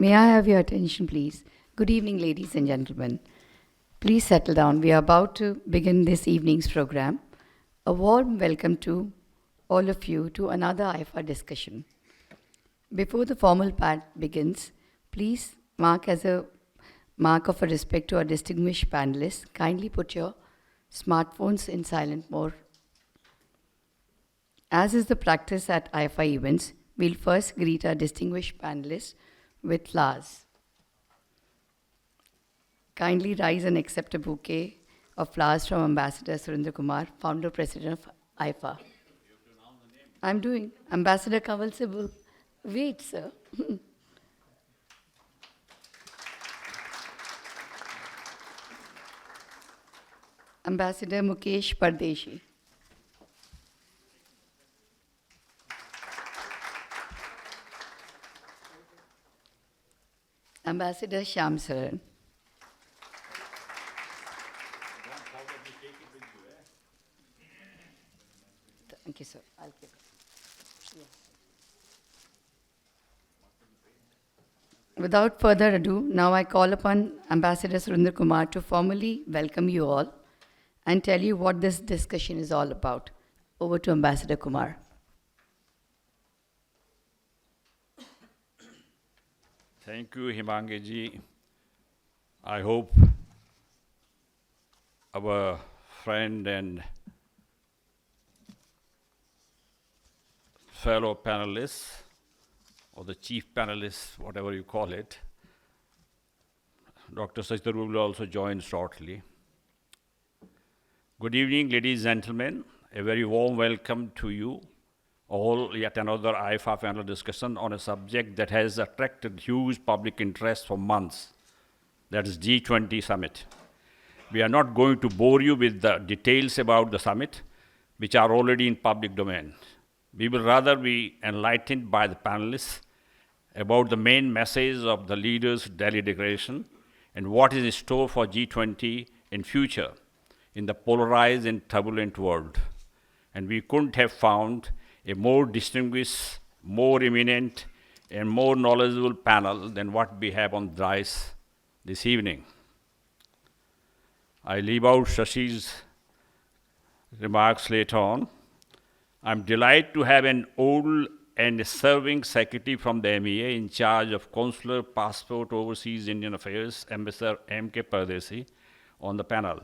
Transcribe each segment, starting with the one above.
May I have your attention, please? Good evening, ladies and gentlemen. Please settle down. We are about to begin this evening's program. A warm welcome to all of you to another IFA discussion. Before the formal part begins, please mark as a mark of respect to our distinguished panelists, kindly put your smartphones in silent mode. As is the practice at IFA events, we'll first greet our distinguished panelists with flowers. Kindly rise and accept a bouquet of flowers from Ambassador Surendra Kumar, founder president of IFA. I'm doing. Ambassador Kanwal Sibal. Wait, sir. Ambassador Mukesh Pardeshi. Ambassador Shyam Saran. Thank you, sir. I'll keep it. Yes. Without further ado, now I call upon Ambassador Surendra Kumar to formally welcome you all and tell you what this discussion is all about. Over to Ambassador Kumar. Thank you, Himangi. I hope our friend and fellow panelists, or the chief panelist, whatever you call it, Dr. Tharoor will also join shortly. Good evening, ladies and gentlemen. A very warm welcome to you all, yet another IFA panel discussion on a subject that has attracted huge public interest for months. That is G20 summit. We are not going to bore you with the details about the summit, which are already in public domain. We will rather be enlightened by the panelists about the main message of the leaders' Delhi declaration and what is in store for G20 in future in the polarized and turbulent world. And we couldn't have found a more distinguished, more eminent, and more knowledgeable panel than what we have on dais this evening. I leave out Shashi's remarks later on. I'm delighted to have an old and serving secretary from the MEA in charge of consular, passport, overseas Indian affairs, Ambassador M.K. Pardeshi, on the panel.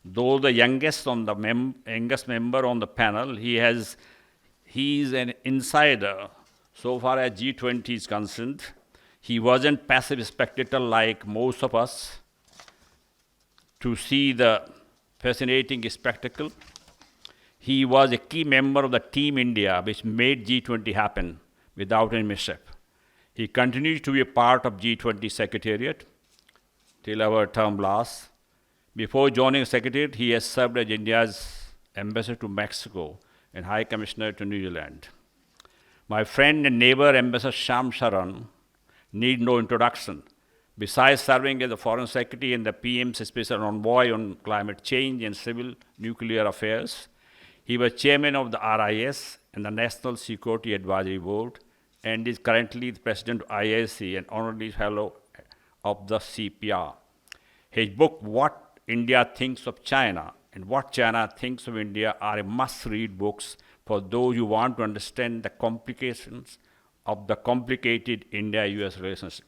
Though the youngest member on the panel, he is an insider so far as G20 is concerned. He wasn't passive spectator like most of us to see the fascinating spectacle. He was a key member of the Team India, which made G20 happen without any mishap. He continues to be a part of G20 Secretariat till our term lasts. Before joining Secretariat, he has served as India's ambassador to Mexico and High Commissioner to New Zealand. My friend and neighbor, Ambassador Saran, need no introduction. Besides serving as the Foreign Secretary and the PM's Special Envoy on Climate Change and Civil Nuclear Affairs, he was chairman of the RIS and the National Security Advisory Board and is currently the president of IIC and honorary fellow of the CPR. His book, What India Thinks of China and What China Thinks of India, are a must-read books for those who want to understand the complications of the complicated India-US relationship.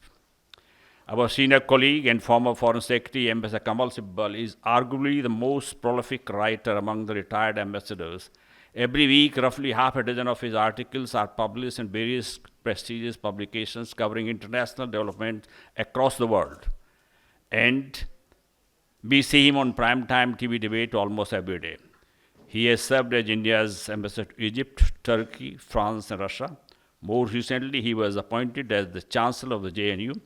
Our senior colleague and former Foreign Secretary, Ambassador Sibal, is arguably the most prolific writer among the retired ambassadors. Every week, roughly half a dozen of his articles are published in various prestigious publications covering international development across the world. And we see him on primetime TV debate almost every day. He has served as India's ambassador to Egypt, Turkey, France, and Russia. More recently, he was appointed as the Chancellor of the JNU.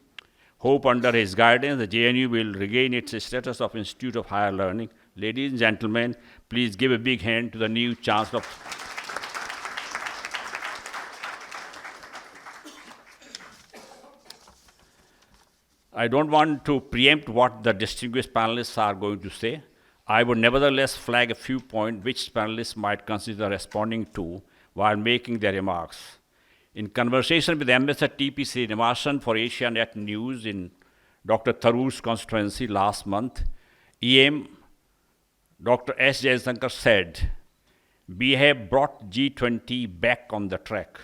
Hope under his guidance, the JNU will regain its status of Institute of Higher Learning. Ladies and gentlemen, please give a big hand to the new Chancellor. I don't want to preempt what the distinguished panelists are going to say. I would nevertheless flag a few points which panelists might consider responding to while making their remarks. In conversation with Ambassador T.P. Srinivasan for AsiaNet News in Dr. Tharoor's constituency last month, EM Dr. S. Jayasankar said, "We have brought G20 back on the track."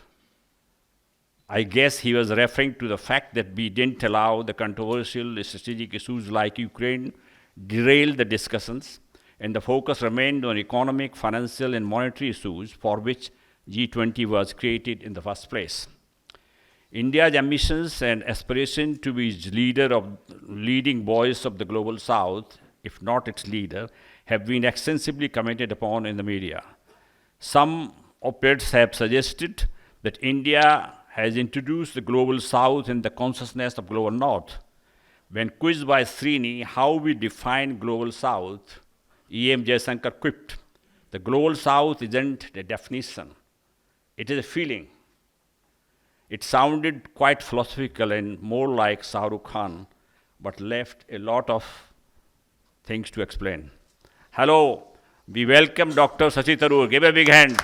I guess he was referring to the fact that we didn't allow the controversial strategic issues like Ukraine derail the discussions, and the focus remained on economic, financial, and monetary issues for which G20 was created in the first place. India's ambitions and aspiration to be leading voice of the global South, if not its leader, have been extensively commented upon in the media. Some op-eds have suggested that India has introduced the global South in the consciousness of global North. When quizzed by Srini how we define global South, E.M. Jayasankar quipped, "The global South isn't a definition, it is a feeling." It sounded quite philosophical and more like Shah Rukh Khan, but left a lot of things to explain. Hello, we welcome Dr. Shashi Tharoor. Give a big hand.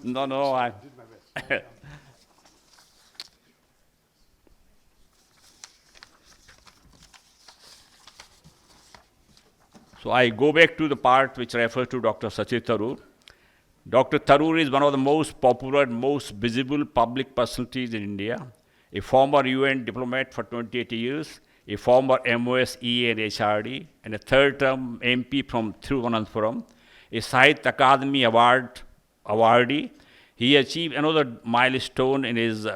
No, I did my best. So I go back to the part which refers to Dr. Shashi Tharoor. Dr. Tharoor is one of the most popular and most visible public personalities in India, a former UN diplomat for 28 years, a former MOS, EA and HRD, and a third-term MP from Thiruvananthapuram, a Sahitya Akademi awardee. He achieved another milestone in his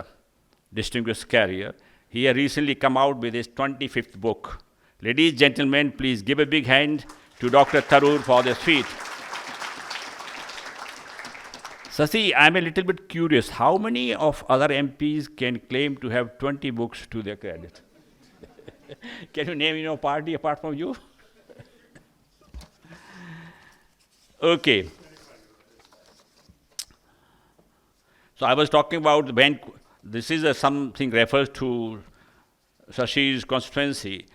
distinguished career. He has recently come out with his 25th book. Ladies and gentlemen, please give a big hand to Dr. Tharoor for this feat. Sasi, I'm a little bit curious. How many of other MPs can claim to have 20 books to their credit? Can you name your party apart from you? Okay. So I was talking about when this is something refers to Shashi's constituency.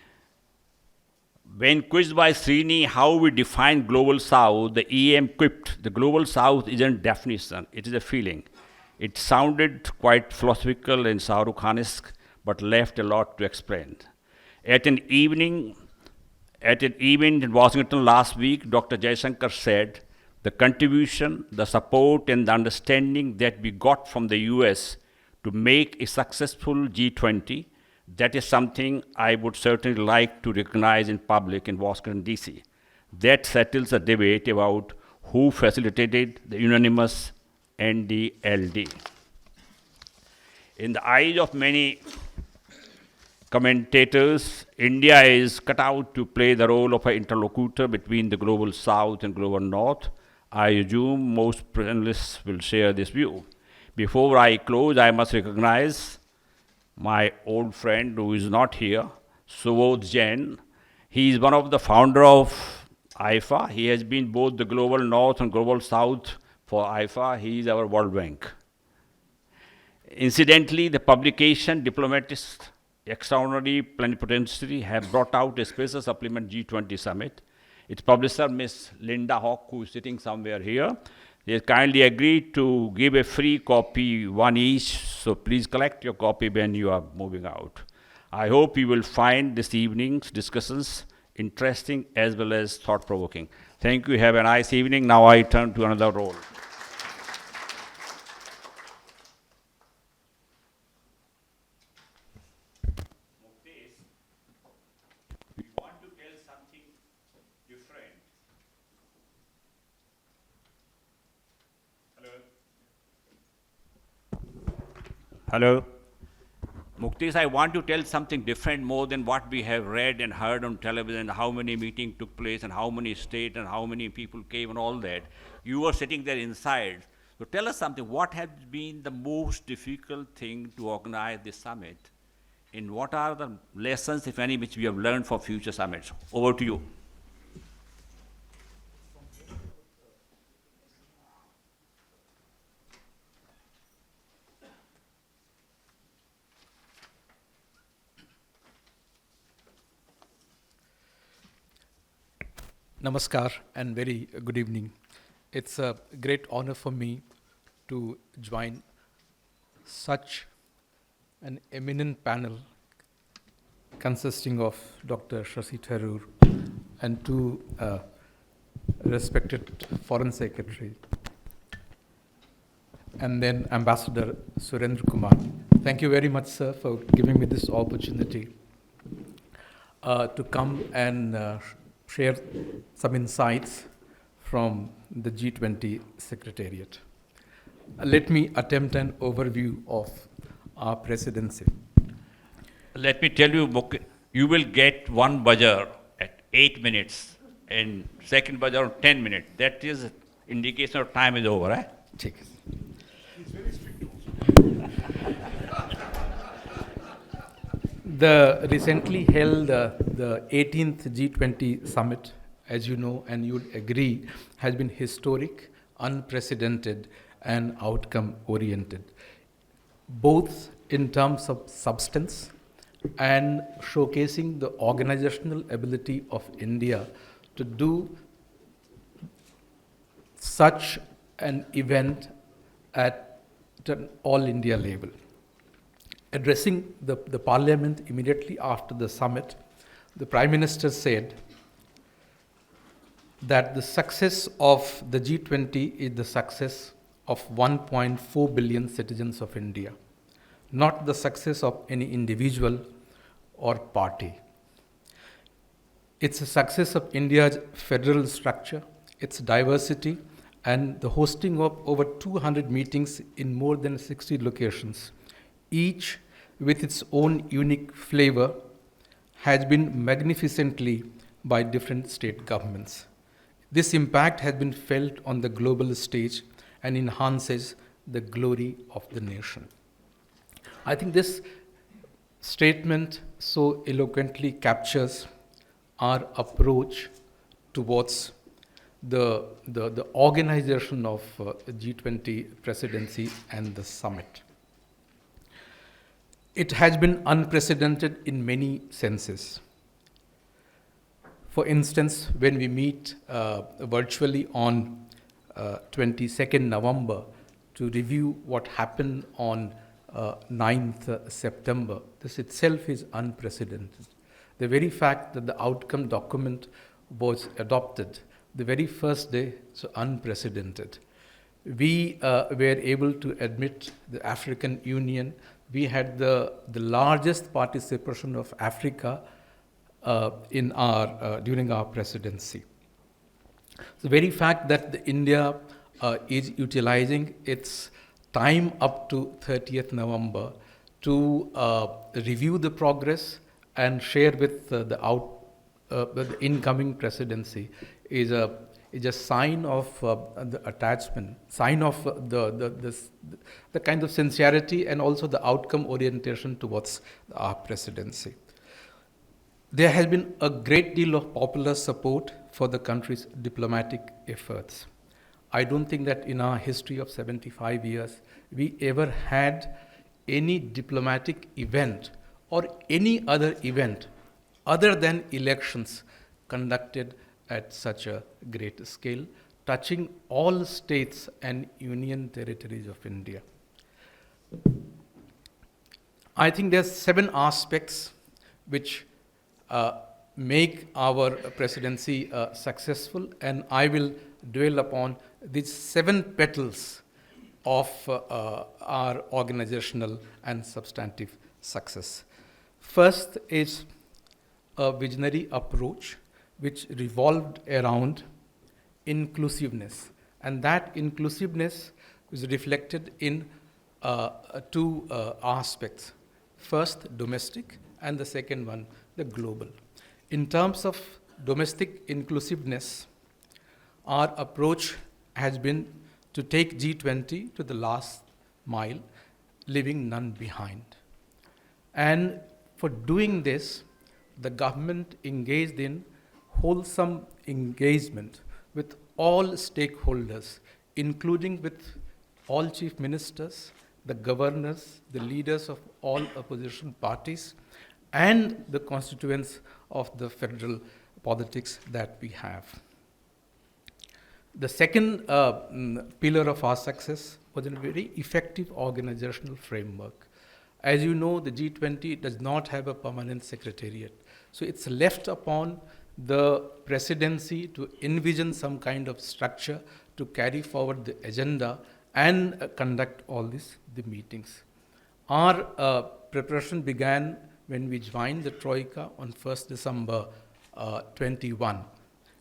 When quizzed by Srini how we define global South, the EM quipped, "The global South isn't definition, it is a feeling." It sounded quite philosophical and Shah Rukh Khan-esque, but left a lot to explain. At an event in Washington last week, Dr. Jayasankar said, "The contribution, the support, and the understanding that we got from the US to make a successful G20, that is something I would certainly like to recognize in public in Washington, D.C. That settles the debate about who facilitated the unanimous NDLD." In the eyes of many commentators, India is cut out to play the role of an interlocutor between the global South and global North. I assume most panelists will share this view. Before I close, I must recognize my old friend who is not here, Subodh Jain. He is one of the founder of IFA. He has been both the global North and global South for IFA. He is our World Bank. Incidentally, the publication Diplomatist Extraordinary Plenipotentiary have brought out a special supplement G20 Summit. Its publisher, Ms. Linda Hawk, who is sitting somewhere here, they have kindly agreed to give a free copy, one each, so please collect your copy when you are moving out. I hope you will find this evening's discussions interesting as well as thought-provoking. Thank you. Have a nice evening. Now I turn to another role. Muktesh, we want to tell something different. Hello. Muktesh, I want to tell something different more than what we have read and heard on television, how many meetings took place and how many states and how many people came and all that. You were sitting there inside. So tell us something. What has been the most difficult thing to organize this summit? And what are the lessons, if any, which we have learned for future summits? Over to you. Namaskar and very good evening. It's a great honor for me to join such an eminent panel consisting of Dr. Shashi Tharoor and two respected Foreign Secretary, and then Ambassador Surendra Kumar. Thank you very much, sir, for giving me this opportunity to come and share some insights from the G20 Secretariat. Let me attempt an overview of our presidency. Let me tell you, you will get one buzzer at 8 minutes and second buzzer 10 minutes. That is indication of time is over. ठीक है. The recently held the 18th G20 summit, as you know and you would agree, has been historic, unprecedented, and outcome-oriented, both in terms of substance and showcasing the organizational ability of India to do such an event at an all-India level. Addressing the parliament immediately after the summit, the Prime Minister said that the success of the G20 is the success of 1.4 billion citizens of India, not the success of any individual or party. It's a success of India's federal structure, its diversity, and the hosting of over 200 meetings in more than 60 locations, each with its own unique flavor, has been magnificently by different state governments. This impact has been felt on the global stage and enhances the glory of the nation. I think this statement so eloquently captures our approach towards the organization of G20 presidency and the summit. It has been unprecedented in many senses. For instance, when we meet virtually on 22nd November to review what happened on 9th September, this itself is unprecedented. The very fact that the outcome document was adopted the very first day is unprecedented. We were able to admit the African Union. We had the largest participation of Africa during our presidency. The very fact that India is utilizing its time up to 30th November to review the progress and share with the incoming presidency is a sign of the attachment, sign of the kind of sincerity and also the outcome orientation towards our presidency. There has been a great deal of popular support for the country's diplomatic efforts. I don't think that in our history of 75 years, we ever had any diplomatic event or any other event other than elections conducted at such a great scale, touching all states and union territories of India. I think there's 7 aspects which make our presidency successful, and I will dwell upon these 7 petals of our organizational and substantive success. First is a visionary approach which revolved around inclusiveness, and that inclusiveness is reflected in 2 aspects. First, domestic, and the second one, the global. In terms of domestic inclusiveness, our approach has been to take G20 to the last mile, leaving none behind. And for doing this, the government engaged in wholesome engagement with all stakeholders, including with all chief ministers, the governors, the leaders of all opposition parties, and the constituents of the federal politics that we have. The second pillar of our success was a very effective organizational framework. As you know, the G20 does not have a permanent secretariat. So it's left upon the presidency to envision some kind of structure to carry forward the agenda and conduct all the meetings. Our preparation began when we joined the Troika on 1st December 21.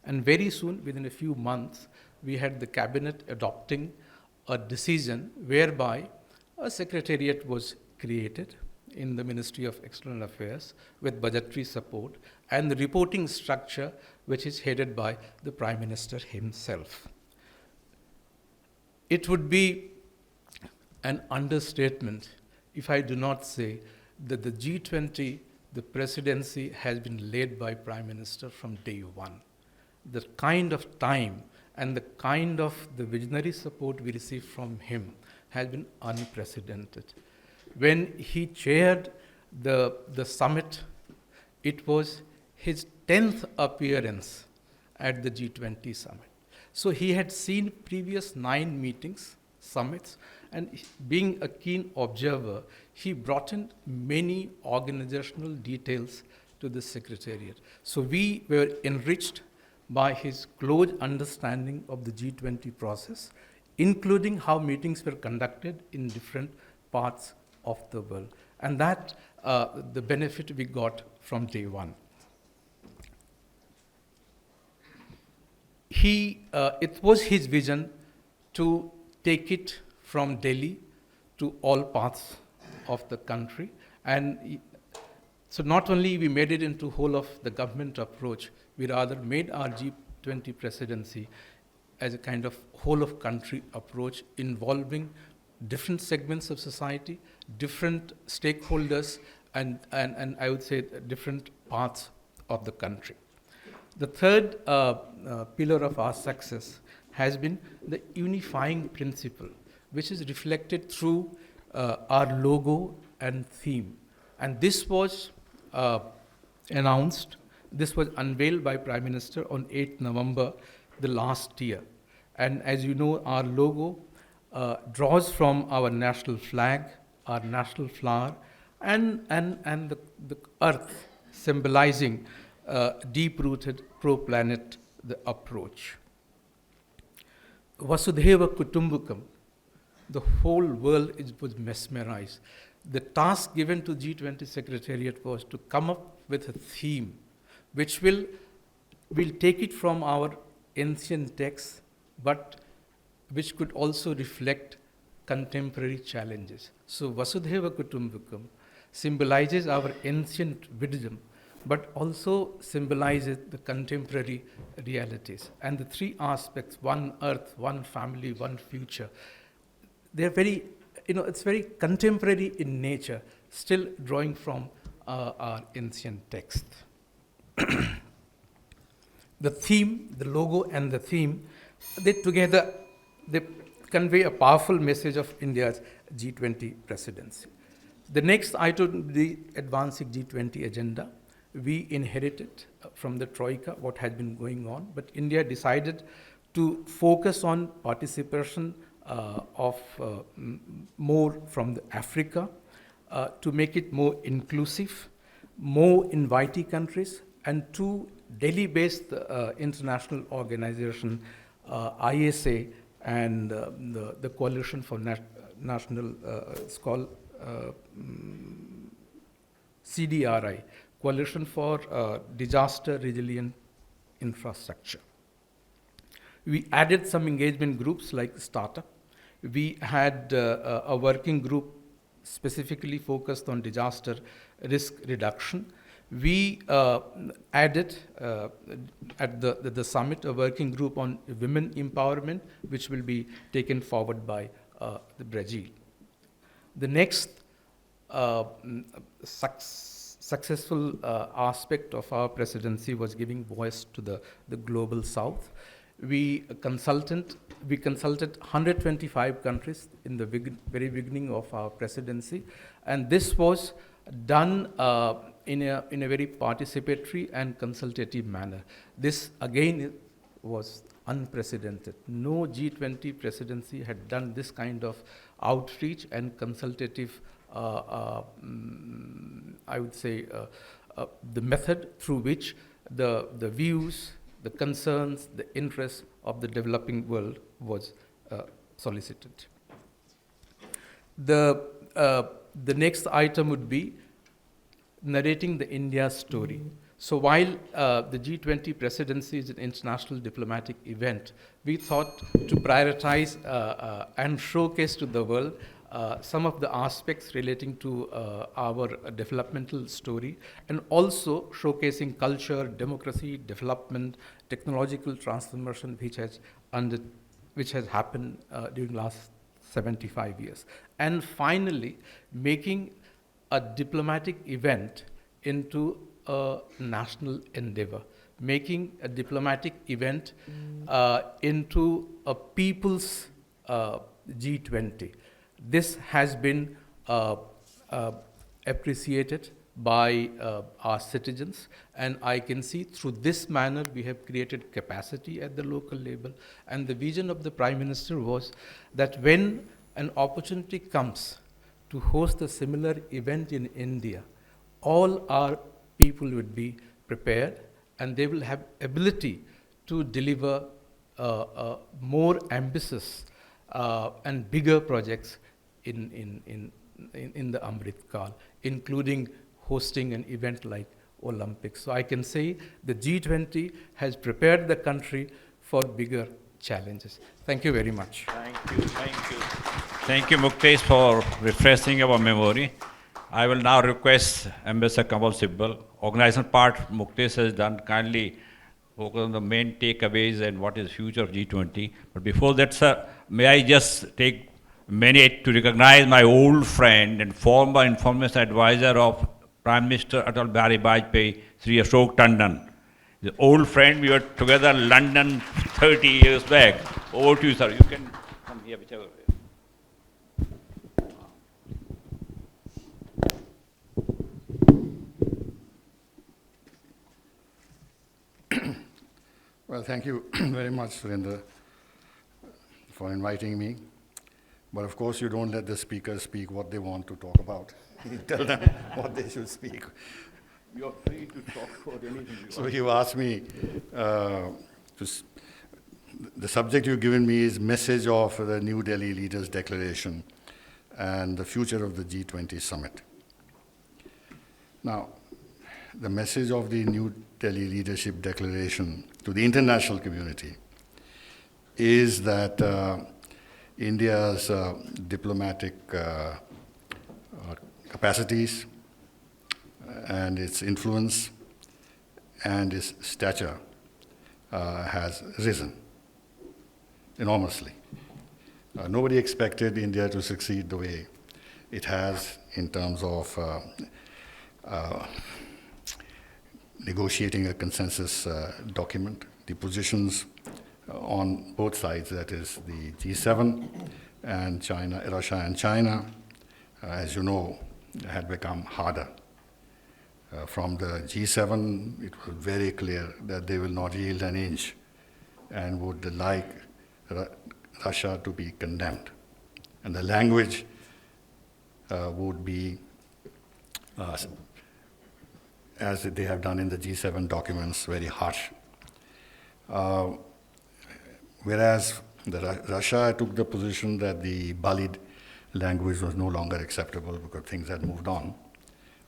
And very soon, within a few months, we had the cabinet adopting a decision whereby a secretariat was created in the Ministry of External Affairs with budgetary support and the reporting structure which is headed by the Prime Minister himself. It would be an understatement if I do not say that the G20, the presidency has been led by Prime Minister from day one. The kind of time and the kind of the visionary support we received from him has been unprecedented. When he chaired the summit, it was his 10th appearance at the G20 summit. So he had seen previous 9 meetings, summits, and being a keen observer, he brought in many organizational details to the secretariat. So we were enriched by his close understanding of the G20 process, including how meetings were conducted in different parts of the world. And that, the benefit we got from day one. It was his vision to take it from Delhi to all parts of the country. And so not only we made it into whole of the government approach, we rather made our G20 presidency as a kind of whole of country approach involving different segments of society, different stakeholders, and I would say different parts of the country. The third pillar of our success has been the unifying principle, which is reflected through our logo and theme. And this was announced, this was unveiled by Prime Minister on 8th November the last year. And as you know, our logo draws from our national flag, our national flower, and the earth, symbolizing deep-rooted pro-planet the approach. Vasudhaiva Kutumbakam, the whole world was mesmerized. The task given to G20 Secretariat was to come up with a theme which will take it from our ancient texts, but which could also reflect contemporary challenges. So Vasudhaiva Kutumbakam symbolizes our ancient wisdom, but also symbolizes the contemporary realities. And the 3 aspects, one earth, one family, one future, they're very, it's very contemporary in nature, still drawing from our ancient text. The theme, the logo and the theme, they together, they convey a powerful message of India's G20 presidency. The next item, the advancing G20 agenda. We inherited from the Troika what had been going on, but India decided to focus on participation of more from the Africa, to make it more inclusive, more invitee countries, and 2 Delhi-based international organization, ISA, and the Coalition for National, it's called CDRI, Coalition for Disaster Resilient Infrastructure. We added some engagement groups like startup. We had a working group specifically focused on disaster risk reduction. We added at the summit a working group on women empowerment, which will be taken forward by the Brazil. The next successful aspect of our presidency was giving voice to the global south. We consulted 125 countries in the very beginning of our presidency, and this was done in a very participatory and consultative manner. This again was unprecedented. No G20 presidency had done this kind of outreach and consultative, I would say, the method through which the views, the concerns, the interests of the developing world was solicited. The next item would be narrating the India story. So while the G20 presidency is an international diplomatic event, we thought to prioritize and showcase to the world some of the aspects relating to our developmental story, and also showcasing culture, democracy, development, technological transformation which has happened during last 75 years. And finally, making a diplomatic event into a national endeavor, making a diplomatic event into a people's G20. This has been appreciated by our citizens, and I can see through this manner we have created capacity at the local level. And the vision of the Prime Minister was that when an opportunity comes to host a similar event in India, all our people would be prepared and they will have ability to deliver more ambitious and bigger projects in the Amrit Kal, including hosting an event like Olympics. So I can say the G20 has prepared the country for bigger challenges. Thank you very much. Thank you, thank you. Thank you, Muktesh, for refreshing our memory. I will now request Ambassador Kanwal Sibal. Organization part Muktesh has done, kindly focus on the main takeaways and what is future of G20. But before that, sir, may I just take a minute to recognize my old friend and former information advisor of Prime Minister Atal Bihari Vajpayee, Sri Ashok Tandon. The old friend, we were together in London 30 years back. Over to you, sir. You can come here, whichever way. Well, thank you very much, Surendra, for inviting me. But of course, you don't let the speakers speak what they want to talk about. You tell them what they should speak. You are free to talk about anything you want. So you asked me, the subject you've given me is message of the New Delhi Leaders Declaration and the future of the G20 summit. Now, the message of the New Delhi Leadership Declaration to the international community is that India's diplomatic capacities and its influence and its stature has risen enormously. Nobody expected India to succeed the way it has in terms of negotiating a consensus document. The positions on both sides, that is the G7 and China, Russia and China, as you know, had become harder. From the G7, it was very clear that they will not yield an inch and would like Russia to be condemned. And the language would be, as they have done in the G7 documents, very harsh. Whereas Russia took the position that the Balid language was no longer acceptable because things had moved on,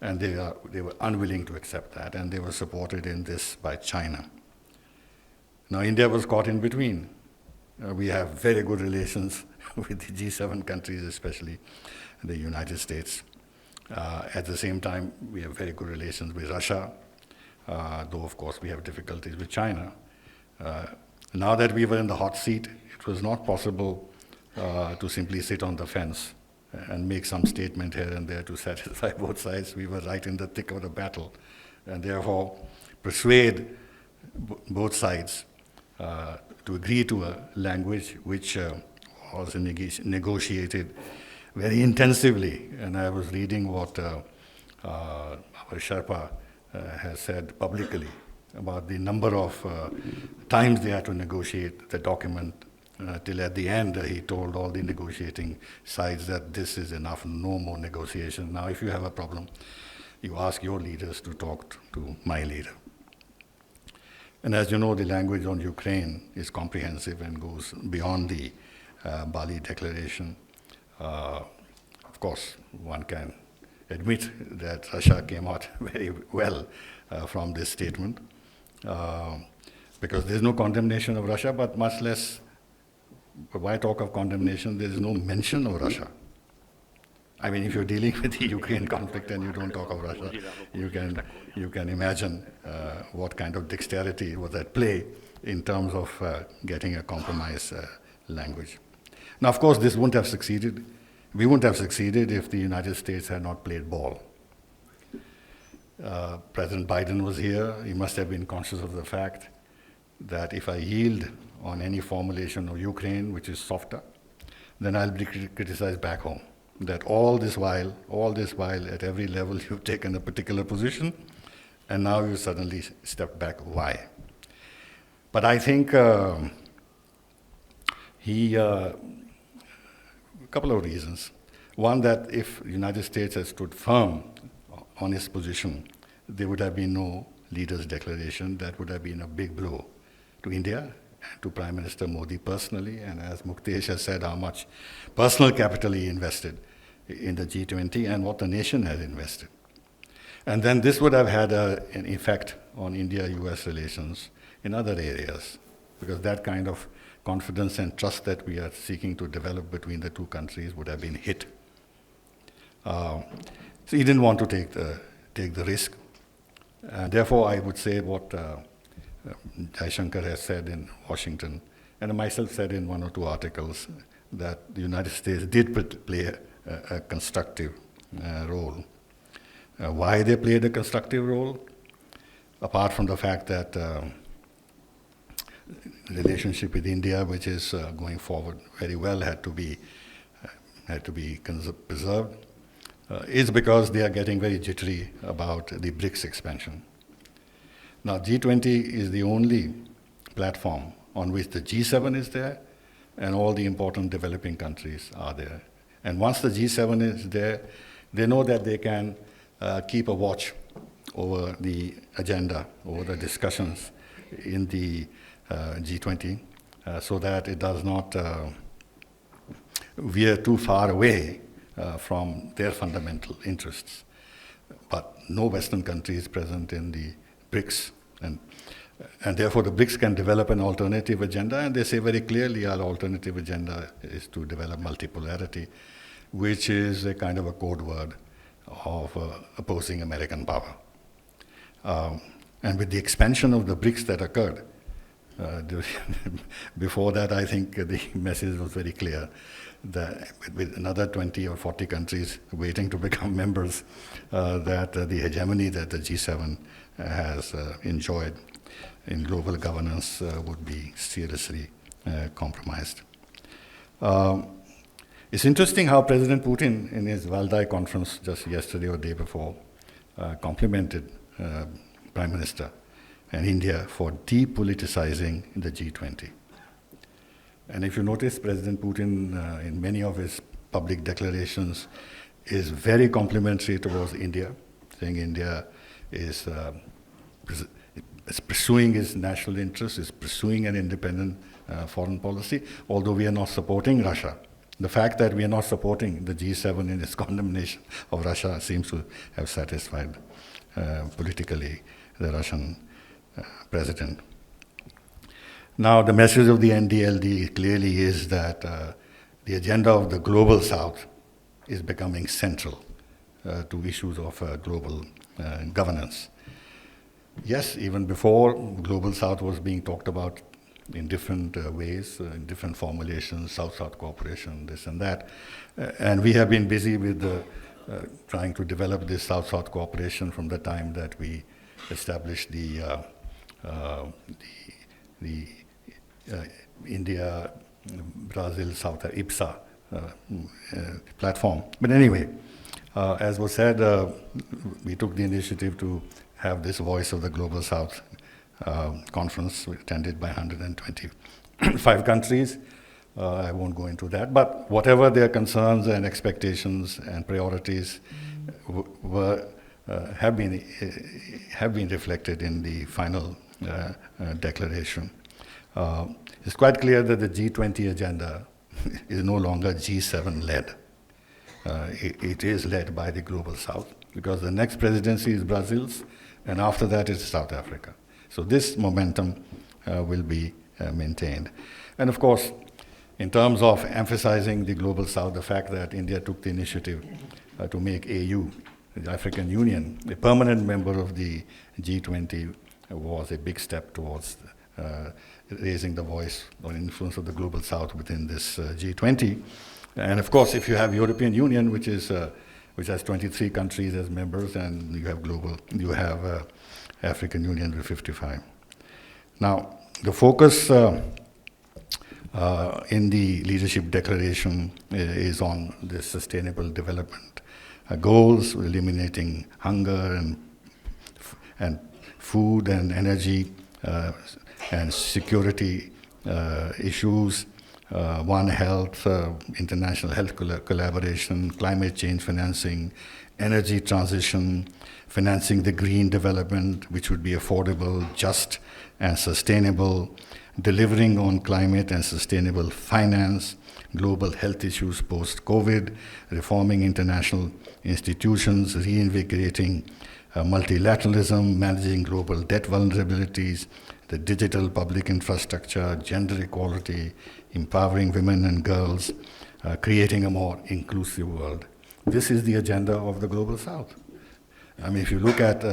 and they were unwilling to accept that, and they were supported in this by China. Now India was caught in between. We have very good relations with the G7 countries, especially the United States. At the same time, we have very good relations with Russia, though of course we have difficulties with China. Now that we were in the hot seat, it was not possible to simply sit on the fence and make some statement here and there to satisfy both sides. We were right in the thick of the battle, and therefore persuade both sides to agree to a language which was negotiated very intensively. And I was reading what our Sherpa has said publicly, about the number of times they had to negotiate the document, till at the end he told all the negotiating sides that this is enough, no more negotiation. Now if you have a problem, you ask your leaders to talk to my leader. And as you know, the language on Ukraine is comprehensive and goes beyond the Bali Declaration. Of course, one can admit that Russia came out very well from this statement, because there's no condemnation of Russia, but much less, why talk of condemnation? There is no mention of Russia. I mean, if you're dealing with the Ukraine conflict and you don't talk of Russia, you can imagine what kind of dexterity was at play in terms of getting a compromise language. Now, of course, this wouldn't have succeeded. We wouldn't have succeeded if the United States had not played ball. President Biden was here. He must have been conscious of the fact that if I yield on any formulation of Ukraine, which is softer, then I'll be criticized back home. That all this while, at every level, you've taken a particular position, and now you suddenly step back. Why? But I think a couple of reasons. One, that if the United States had stood firm on its position, there would have been no leaders' declaration. That would have been a big blow to India, to Prime Minister Modi personally, and as Muktesh has said, how much personal capital he invested in the G-20 and what the nation has invested. And then this would have had an effect on India-US relations in other areas, because that kind of confidence and trust that we are seeking to develop between the two countries would have been hit. So he didn't want to take the risk. Therefore, I would say what Jaishankar has said in Washington, and I myself said in one or two articles, that the United States did play a constructive role. Why they played a constructive role? Apart from the fact that relationship with India, which is going forward very well, had to be preserved, is because they are getting very jittery about the BRICS expansion. Now, G20 is the only platform on which the G7 is there, and all the important developing countries are there. And once the G7 is there, they know that they can keep a watch over the agenda, over the discussions in the G20, so that it does not veer too far away from their fundamental interests. But no Western country is present in the BRICS, and therefore the BRICS can develop an alternative agenda, and they say very clearly our alternative agenda is to develop multipolarity, which is a kind of a code word of opposing American power. And with the expansion of the BRICS that occurred, before that, I think the message was very clear that with another 20 or 40 countries waiting to become members, that the hegemony that the G7 has enjoyed in global governance would be seriously compromised. It's interesting how President Putin, in his Valdai conference just yesterday or the day before, complimented Prime Minister and India for depoliticizing the G20. And if you notice, President Putin, in many of his public declarations, is very complimentary towards India, saying India is pursuing its national interests, is pursuing an independent foreign policy, although we are not supporting Russia. The fact that we are not supporting the G7 in its condemnation of Russia seems to have satisfied politically the Russian president. Now, the message of the NDLD clearly is that the agenda of the global South is becoming central to issues of global governance. Yes, even before, global South was being talked about in different ways, in different formulations, South-South cooperation, this and that. And we have been busy with trying to develop this South-South cooperation from the time that we established the India, Brazil, South IPSA platform. But anyway, as was said, we took the initiative to have this voice of the Global South conference attended by 125 countries. I won't go into that, but whatever their concerns and expectations and priorities have been reflected in the final declaration. It's quite clear that the G20 agenda is no longer G7 led. It is led by the Global South, because the next presidency is Brazil's, and after that is South Africa. So this momentum will be maintained. And of course, in terms of emphasizing the Global South, the fact that India took the initiative to make AU, the African Union, a permanent member of the G20 was a big step towards raising the voice or influence of the Global South within this G20. And of course, if you have European Union, which has 23 countries as members, and you have African Union with 55. Now, the focus in the leadership declaration is on the sustainable development goals, eliminating hunger and food and energy and security issues, One Health, international health collaboration, climate change financing, energy transition, financing the green development, which would be affordable, just, and sustainable, delivering on climate and sustainable finance, global health issues post-COVID, reforming international institutions, reinvigorating multilateralism, managing global debt vulnerabilities, the digital public infrastructure, gender equality, empowering women and girls, creating a more inclusive world. This is the agenda of the Global South. I mean, if you look at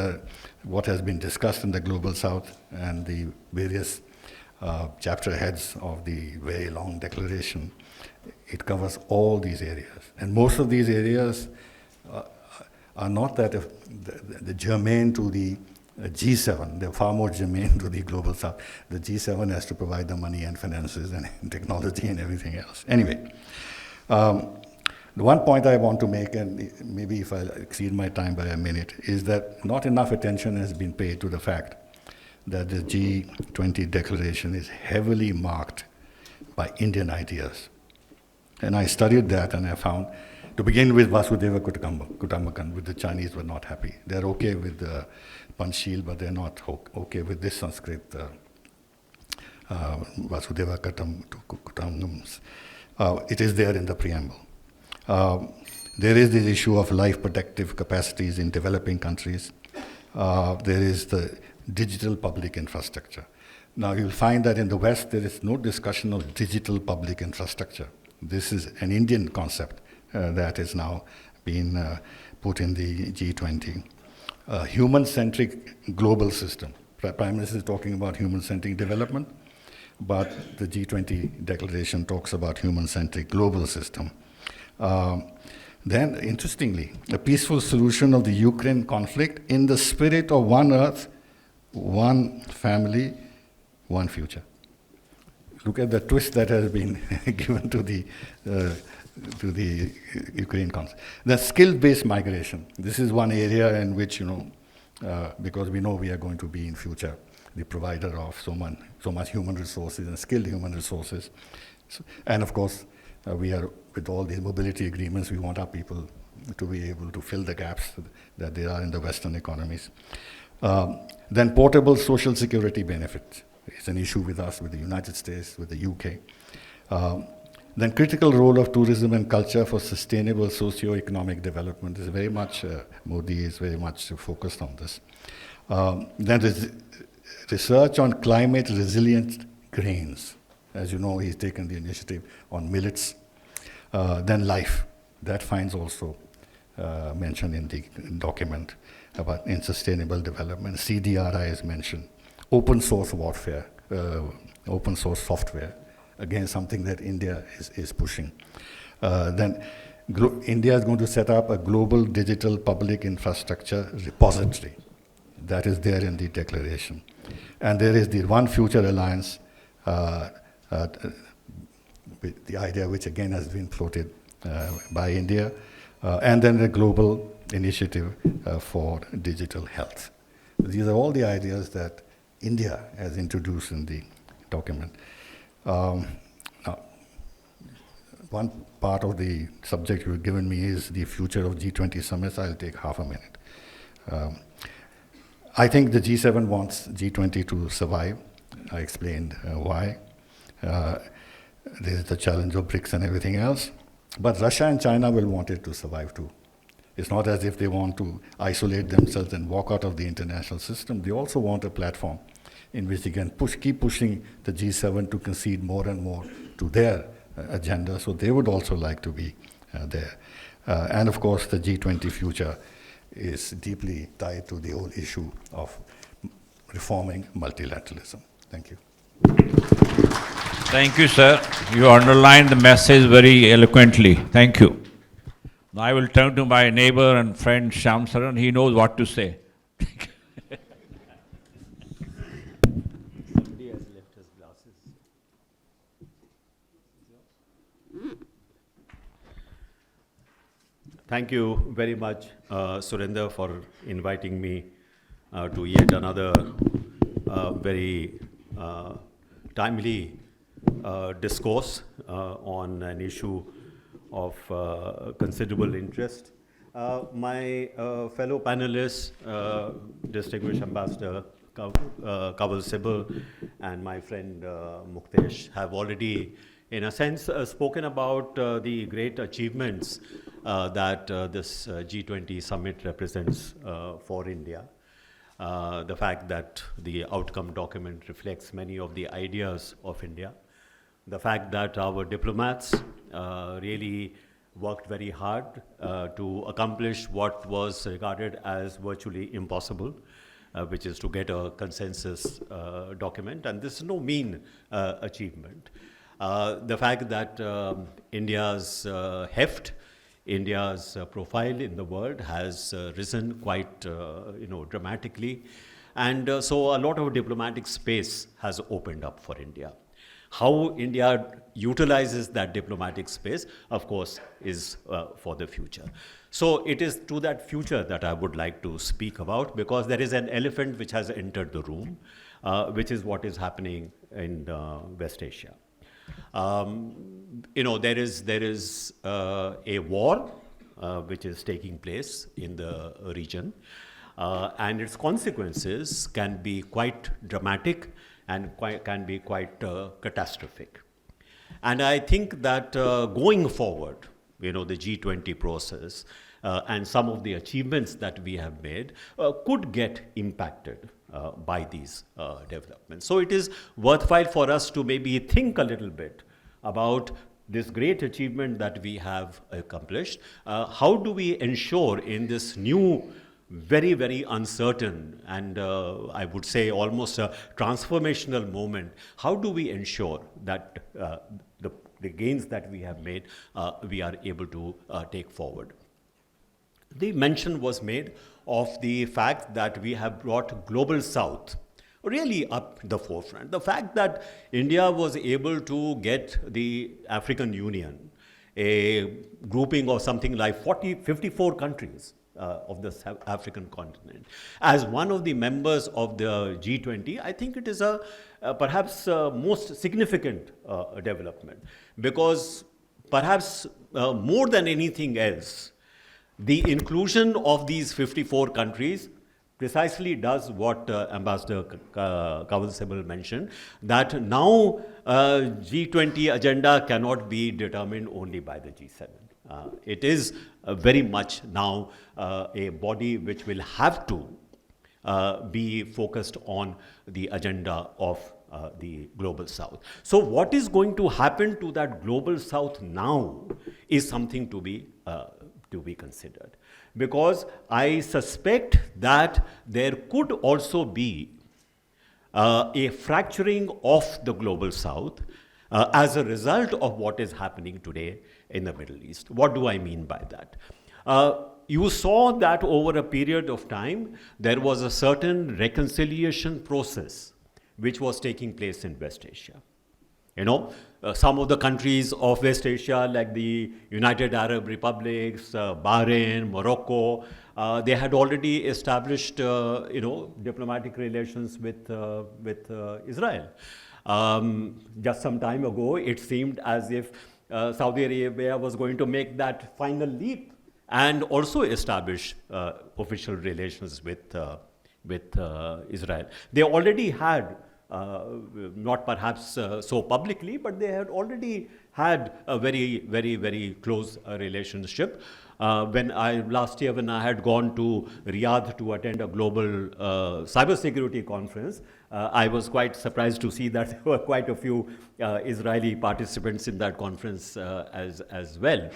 what has been discussed in the Global South and the various chapter heads of the very long declaration, it covers all these areas. And most of these areas are not that the germane to the G7, they're far more germane to the Global South. The G7 has to provide the money and finances and technology and everything else. Anyway, the one point I want to make, and maybe if I exceed my time by a minute, is that not enough attention has been paid to the fact that the G20 declaration is heavily marked by Indian ideas. And I studied that and I found, to begin with, Vasudeva Kutumbakam, with the Chinese were not happy. They're okay with the Panchsheel, but they're not okay with this Sanskrit Vasudeva Kutumbakam. It is there in the preamble. There is this issue of life protective capacities in developing countries. There is the digital public infrastructure. Now you'll find that in the West there is no discussion of digital public infrastructure. This is an Indian concept that is now being put in the G20. Human-centric global system. Prime Minister is talking about human-centric development, but the G20 declaration talks about human-centric global system. Then, interestingly, a peaceful solution of the Ukraine conflict in the spirit of one earth, one family, one future. Look at the twist that has been given to the Ukraine conflict. The skill-based migration. This is one area in which, because we know we are going to be in future the provider of so much human resources and skilled human resources. And of course, we are, with all these mobility agreements, we want our people to be able to fill the gaps that there are in the Western economies. Then portable social security benefits is an issue with us, with the United States, with the UK. Then critical role of tourism and culture for sustainable socio-economic development is very much, Modi is very much focused on this. Then there's research on climate resilient grains. As you know, he's taken the initiative on millets. Then life, that finds also mentioned in the document about in sustainable development. CDRI is mentioned. Open source warfare, open source software, again something that India is pushing. Then India is going to set up a global digital public infrastructure repository. That is there in the declaration. And there is the One Future Alliance, with the idea which again has been floated by India, and then the global initiative for digital health. These are all the ideas that India, as introduced in the document. Now, one part of the subject you've given me is the future of G20 summits. I'll take half a minute. I think the G7 wants G20 to survive. I explained why. There's the challenge of BRICS and everything else. But Russia and China will want it to survive too. It's not as if they want to isolate themselves and walk out of the international system. They also want a platform in which they can keep pushing the G7 to concede more and more to their agenda. So they would also like to be there. And of course, the G20 future is deeply tied to the whole issue of reforming multilateralism. Thank you. Thank you, sir. You underlined the message very eloquently. Thank you. Now I will turn to my neighbor and friend Shyam Saran. He knows what to say. Somebody has left his glasses. Thank you very much, Surinder, for inviting me to yet another very timely discourse on an issue of considerable interest. My fellow panelists, distinguished Ambassador Kanwal Sibal and my friend Muktesh have already, in a sense, spoken about the great achievements that this G20 summit represents for India. The fact that the outcome document reflects many of the ideas of India. The fact that our diplomats really worked very hard to accomplish what was regarded as virtually impossible, which is to get a consensus document. And this is no mean achievement. The fact that India's heft, India's profile in the world has risen quite dramatically. And so a lot of diplomatic space has opened up for India. How India utilizes that diplomatic space, of course, is for the future. So it is to that future that I would like to speak about, because there is an elephant which has entered the room, which is what is happening in West Asia. There is a war which is taking place in the region, and its consequences can be quite dramatic and can be quite catastrophic. And I think that going forward, the G20 process and some of the achievements that we have made could get impacted by these developments. So it is worthwhile for us to maybe think a little bit about this great achievement that we have accomplished. How do we ensure in this new, very, very uncertain and I would say almost a transformational moment, how do we ensure that the gains that we have made, we are able to take forward? The mention was made of the fact that we have brought Global South really up the forefront. The fact that India was able to get the African Union, a grouping of something like 54 countries of the African continent, as one of the members of the G20, I think it is a perhaps most significant development, because perhaps more than anything else, the inclusion of these 54 countries precisely does what Ambassador Kanwal Sibal mentioned, that now G20 agenda cannot be determined only by the G7. It is very much now a body which will have to be focused on the agenda of the Global South. So what is going to happen to that Global South now is something to be considered. Because I suspect that there could also be a fracturing of the Global South as a result of what is happening today in the Middle East. What do I mean by that? You saw that over a period of time, there was a certain reconciliation process which was taking place in West Asia. Some of the countries of West Asia, like the United Arab Republics, Bahrain, Morocco, they had already established, diplomatic relations with Israel. Just some time ago, it seemed as if Saudi Arabia was going to make that final leap and also establish official relations with Israel. They already had, not perhaps so publicly, but they had already had a very, very, very close relationship. Last year, when I had gone to Riyadh to attend a global cybersecurity conference, I was quite surprised to see that there were quite a few Israeli participants in that conference as well.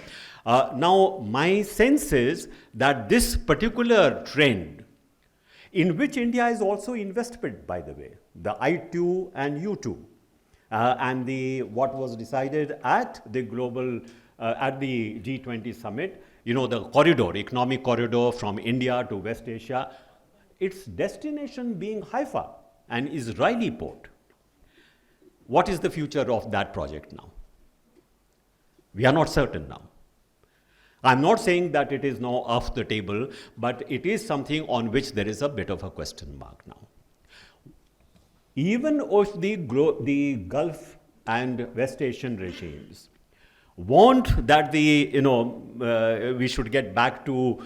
Now, my sense is that this particular trend, in which India is also invested, by the way, the I2 and U2, and what was decided at the global, at the G20 summit, the corridor, economic corridor from India to West Asia, its destination being Haifa, an Israeli port. What is the future of that project now? We are not certain now. I'm not saying that it is now off the table, but it is something on which there is a bit of a question mark now. Even if the Gulf and West Asian regimes want that we should get back to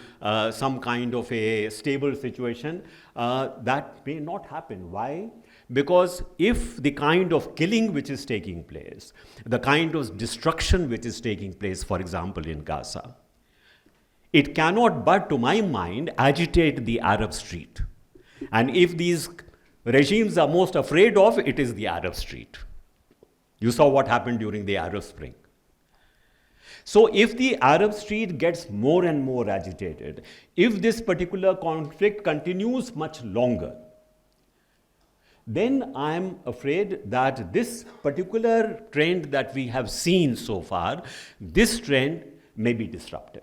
some kind of a stable situation, that may not happen. Why? Because if the kind of killing which is taking place, the kind of destruction which is taking place, for example, in Gaza, it cannot but, to my mind, agitate the Arab street. And if these regimes are most afraid of, it is the Arab street. You saw what happened during the Arab Spring. So if the Arab street gets more and more agitated, if this particular conflict continues much longer, then I am afraid that this particular trend that we have seen so far, this trend may be disrupted.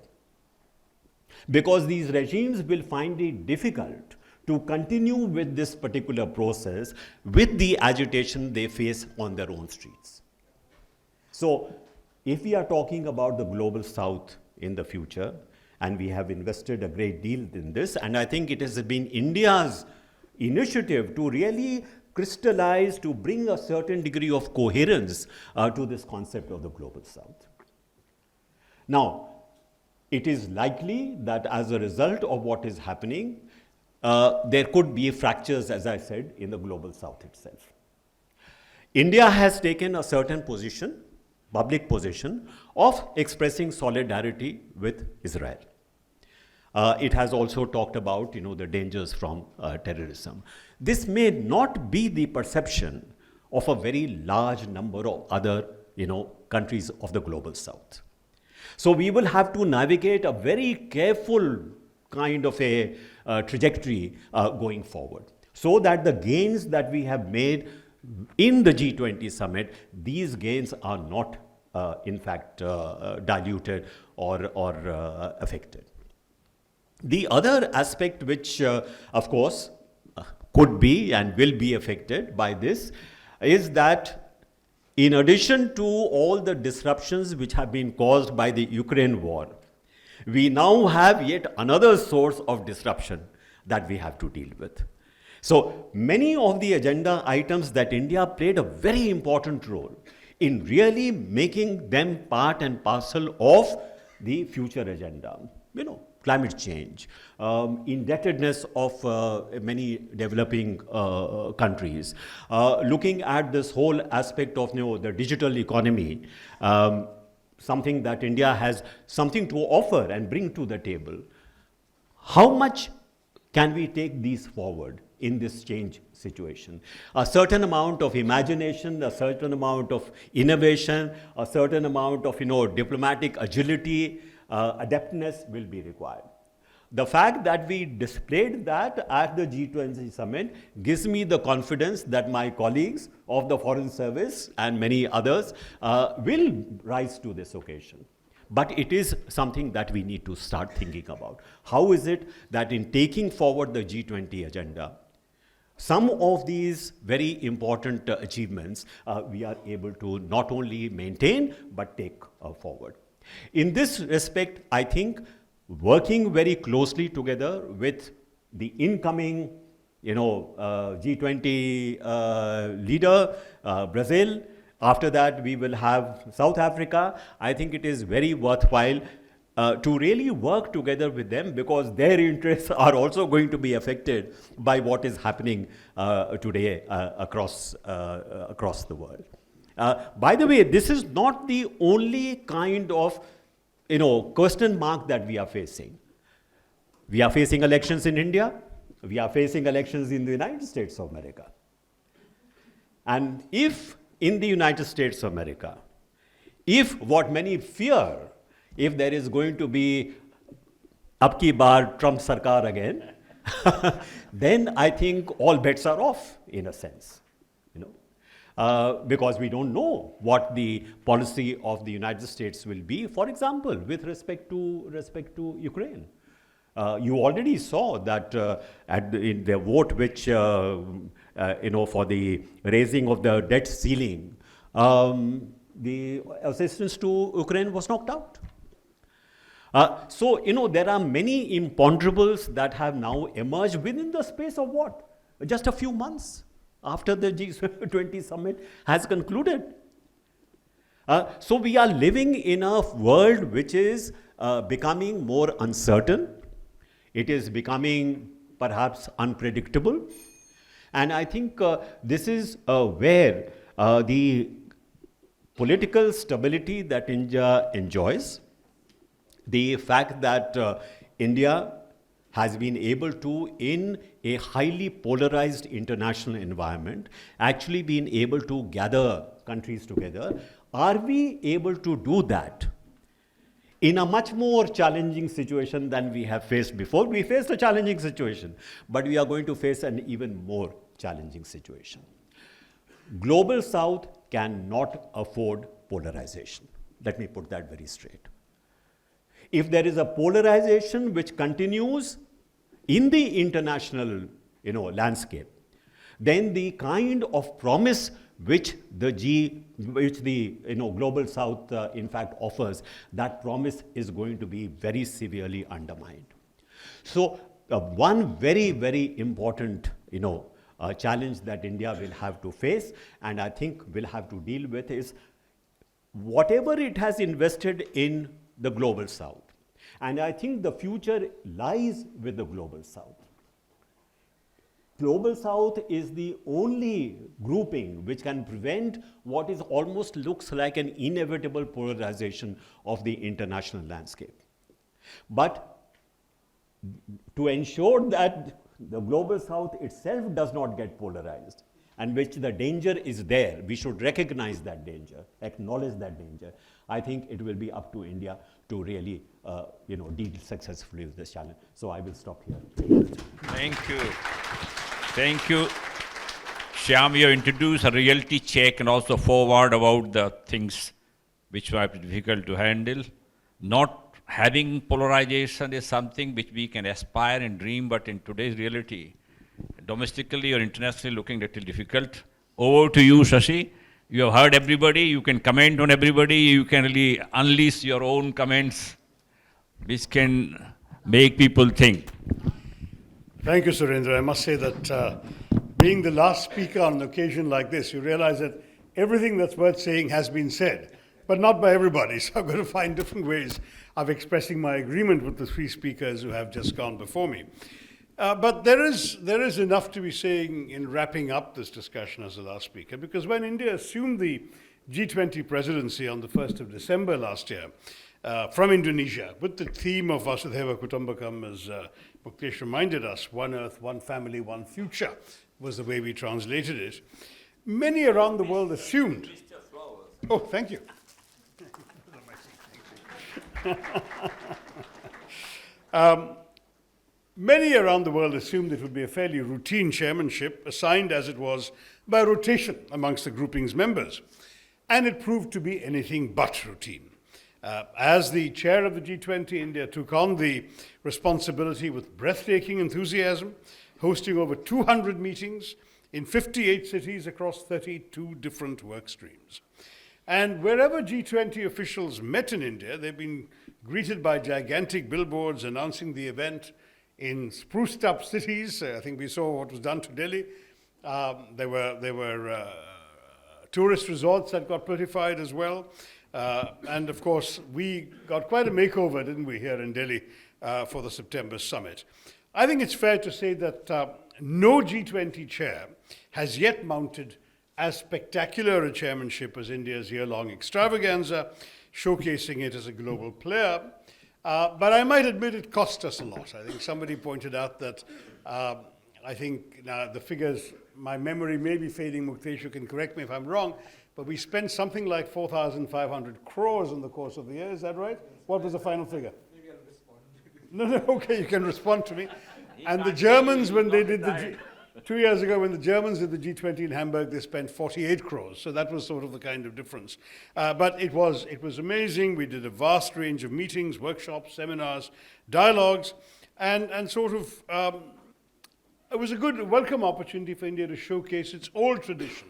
Because these regimes will find it difficult to continue with this particular process with the agitation they face on their own streets. So, if we are talking about the global south in the future, and we have invested a great deal in this, and I think it has been India's initiative to really crystallize, to bring a certain degree of coherence to this concept of the global south. Now, it is likely that as a result of what is happening, there could be fractures, as I said, in the global south itself. India has taken a certain position, public position, of expressing solidarity with Israel. It has also talked about, the dangers from terrorism. This may not be the perception of a very large number of other, countries of the global south. So we will have to navigate a very careful kind of a trajectory going forward, so that the gains that we have made in the G20 summit, these gains are not, in fact, diluted or affected. The other aspect which, of course, could be and will be affected by this is that in addition to all the disruptions which have been caused by the Ukraine war, we now have yet another source of disruption that we have to deal with. So many of the agenda items that India played a very important role in really making them part and parcel of the future agenda. Climate change, indebtedness of many developing countries, looking at this whole aspect of the digital economy, something that India has something to offer and bring to the table. How much can we take these forward in this change situation? A certain amount of imagination, a certain amount of innovation, a certain amount of diplomatic agility, adeptness will be required. The fact that we displayed that at the G20 summit gives me the confidence that my colleagues of the Foreign Service and many others will rise to this occasion. But it is something that we need to start thinking about. How is it that in taking forward the G20 agenda, some of these very important achievements we are able to not only maintain but take forward. In this respect, I think working very closely together with the incoming G20 leader, Brazil. After that, we will have South Africa. I think it is very worthwhile to really work together with them, because their interests are also going to be affected by what is happening today across the world. By the way, this is not the only kind of question mark that we are facing. We are facing elections in India. We are facing elections in the United States of America. And if in the United States of America, if what many fear, if there is going to be ab ki baar Trump Sarkar again, then I think all bets are off in a sense, because we don't know what the policy of the United States will be, for example, with respect to Ukraine. You already saw that in the vote which, for the raising of the debt ceiling, the assistance to Ukraine was knocked out. So, there are many imponderables that have now emerged within the space of what? Just a few months after the G20 summit has concluded. So we are living in a world which is becoming more uncertain. It is becoming perhaps unpredictable. And I think this is where the political stability that India enjoys, the fact that India has been able to, in a highly polarized international environment, actually been able to gather countries together. Are we able to do that in a much more challenging situation than we have faced before? We faced a challenging situation, but we are going to face an even more challenging situation. Global South cannot afford polarization. Let me put that very straight. If there is a polarization which continues in the international landscape, then the kind of promise which the Global South in fact offers, that promise is going to be very severely undermined. So one very, very important challenge that India will have to face, and I think will have to deal with, is whatever it has invested in the Global South. And I think the future lies with the Global South. Global South is the only grouping which can prevent what is almost looks like an inevitable polarization of the international landscape. But to ensure that the Global South itself does not get polarized, and which the danger is there, we should recognize that danger, acknowledge that danger. I think it will be up to India to really deal successfully with this challenge. So I will stop here. Thank you. Thank you. Shyam, you introduced a reality check and also forward about the things which might be difficult to handle. Not having polarization is something which we can aspire and dream, but in today's reality, domestically or internationally, looking a little difficult. Over to you, Shashi. You have heard everybody. You can comment on everybody. You can really unleash your own comments, which can make people think. Thank you, Surendra. I must say that being the last speaker on an occasion like this, you realize that everything that's worth saying has been said, but not by everybody. So I'm going to find different ways of expressing my agreement with the three speakers who have just gone before me. But there is enough to be saying in wrapping up this discussion as the last speaker, because when India assumed the G20 presidency on the 1st of December last year from Indonesia, with the theme of Vasudhaiva Kutumbakam, as Muktesh reminded us, one earth, one family, one future, was the way we translated it. Many around the world assumed... Oh, thank you. Many around the world assumed it would be a fairly routine chairmanship, assigned as it was by rotation amongst the grouping's members. And it proved to be anything but routine. As the chair of the G20, India took on the responsibility with breathtaking enthusiasm, hosting over 200 meetings in 58 cities across 32 different work streams. And wherever G20 officials met in India, they've been greeted by gigantic billboards announcing the event in spruced up cities. I think we saw what was done to Delhi. There were tourist resorts that got notified as well. And of course, we got quite a makeover, didn't we, here in Delhi for the September summit. I think it's fair to say that no G20 chair has yet mounted as spectacular a chairmanship as India's year-long extravaganza, showcasing it as a global player. But I might admit it cost us a lot. I think somebody pointed out that I think now the figures, my memory may be fading, Muktesh, you can correct me if I'm wrong, but we spent something like 4,500 crores in the course of the year, is that right? What was the final figure? Maybe I'll respond. No, okay, you can respond to me. And the Germans, when they did 2 years ago, when the Germans did the G20 in Hamburg, they spent 48 crores. So that was sort of the kind of difference. But it was amazing. We did a vast range of meetings, workshops, seminars, dialogues, and sort of, it was a good, welcome opportunity for India to showcase its old tradition,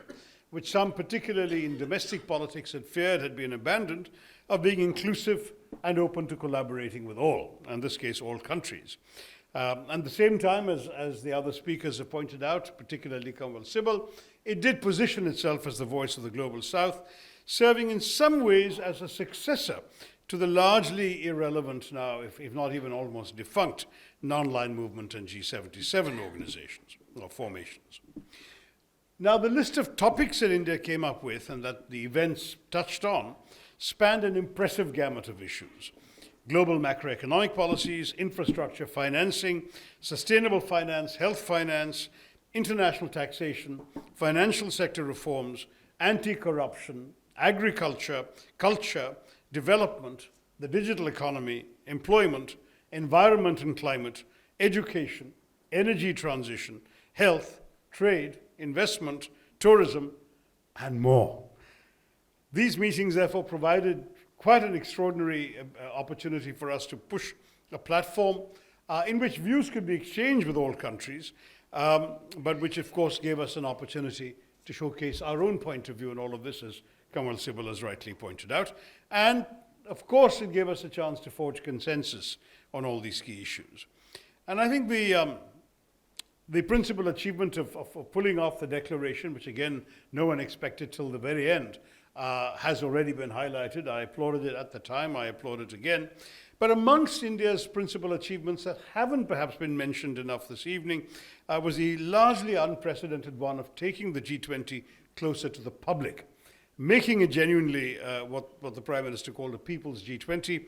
which some, particularly in domestic politics, had feared had been abandoned, of being inclusive and open to collaborating with all, in this case, all countries. At the same time, as the other speakers have pointed out, particularly Kanwal Sibal, it did position itself as the voice of the Global South, serving in some ways as a successor to the largely irrelevant now, if not even almost defunct, non-line movement and G77 organizations or formations. Now, the list of topics that India came up with and that the events touched on spanned an impressive gamut of issues. Global macroeconomic policies, infrastructure financing, sustainable finance, health finance, international taxation, financial sector reforms, anti-corruption, agriculture, culture, development, the digital economy, employment, environment and climate, education, energy transition, health, trade, investment, tourism, and more. These meetings therefore provided quite an extraordinary opportunity for us to push a platform in which views could be exchanged with all countries, but which of course gave us an opportunity to showcase our own point of view in all of this, as Kanwal Sibal has rightly pointed out. And of course it gave us a chance to forge consensus on all these key issues. And I think the principal achievement of pulling off the declaration, which again no one expected till the very end, has already been highlighted. I applauded it at the time, I applaud it again. But amongst India's principal achievements that haven't perhaps been mentioned enough this evening was the largely unprecedented one of taking the G20 closer to the public, making it genuinely what the Prime Minister called a people's G20,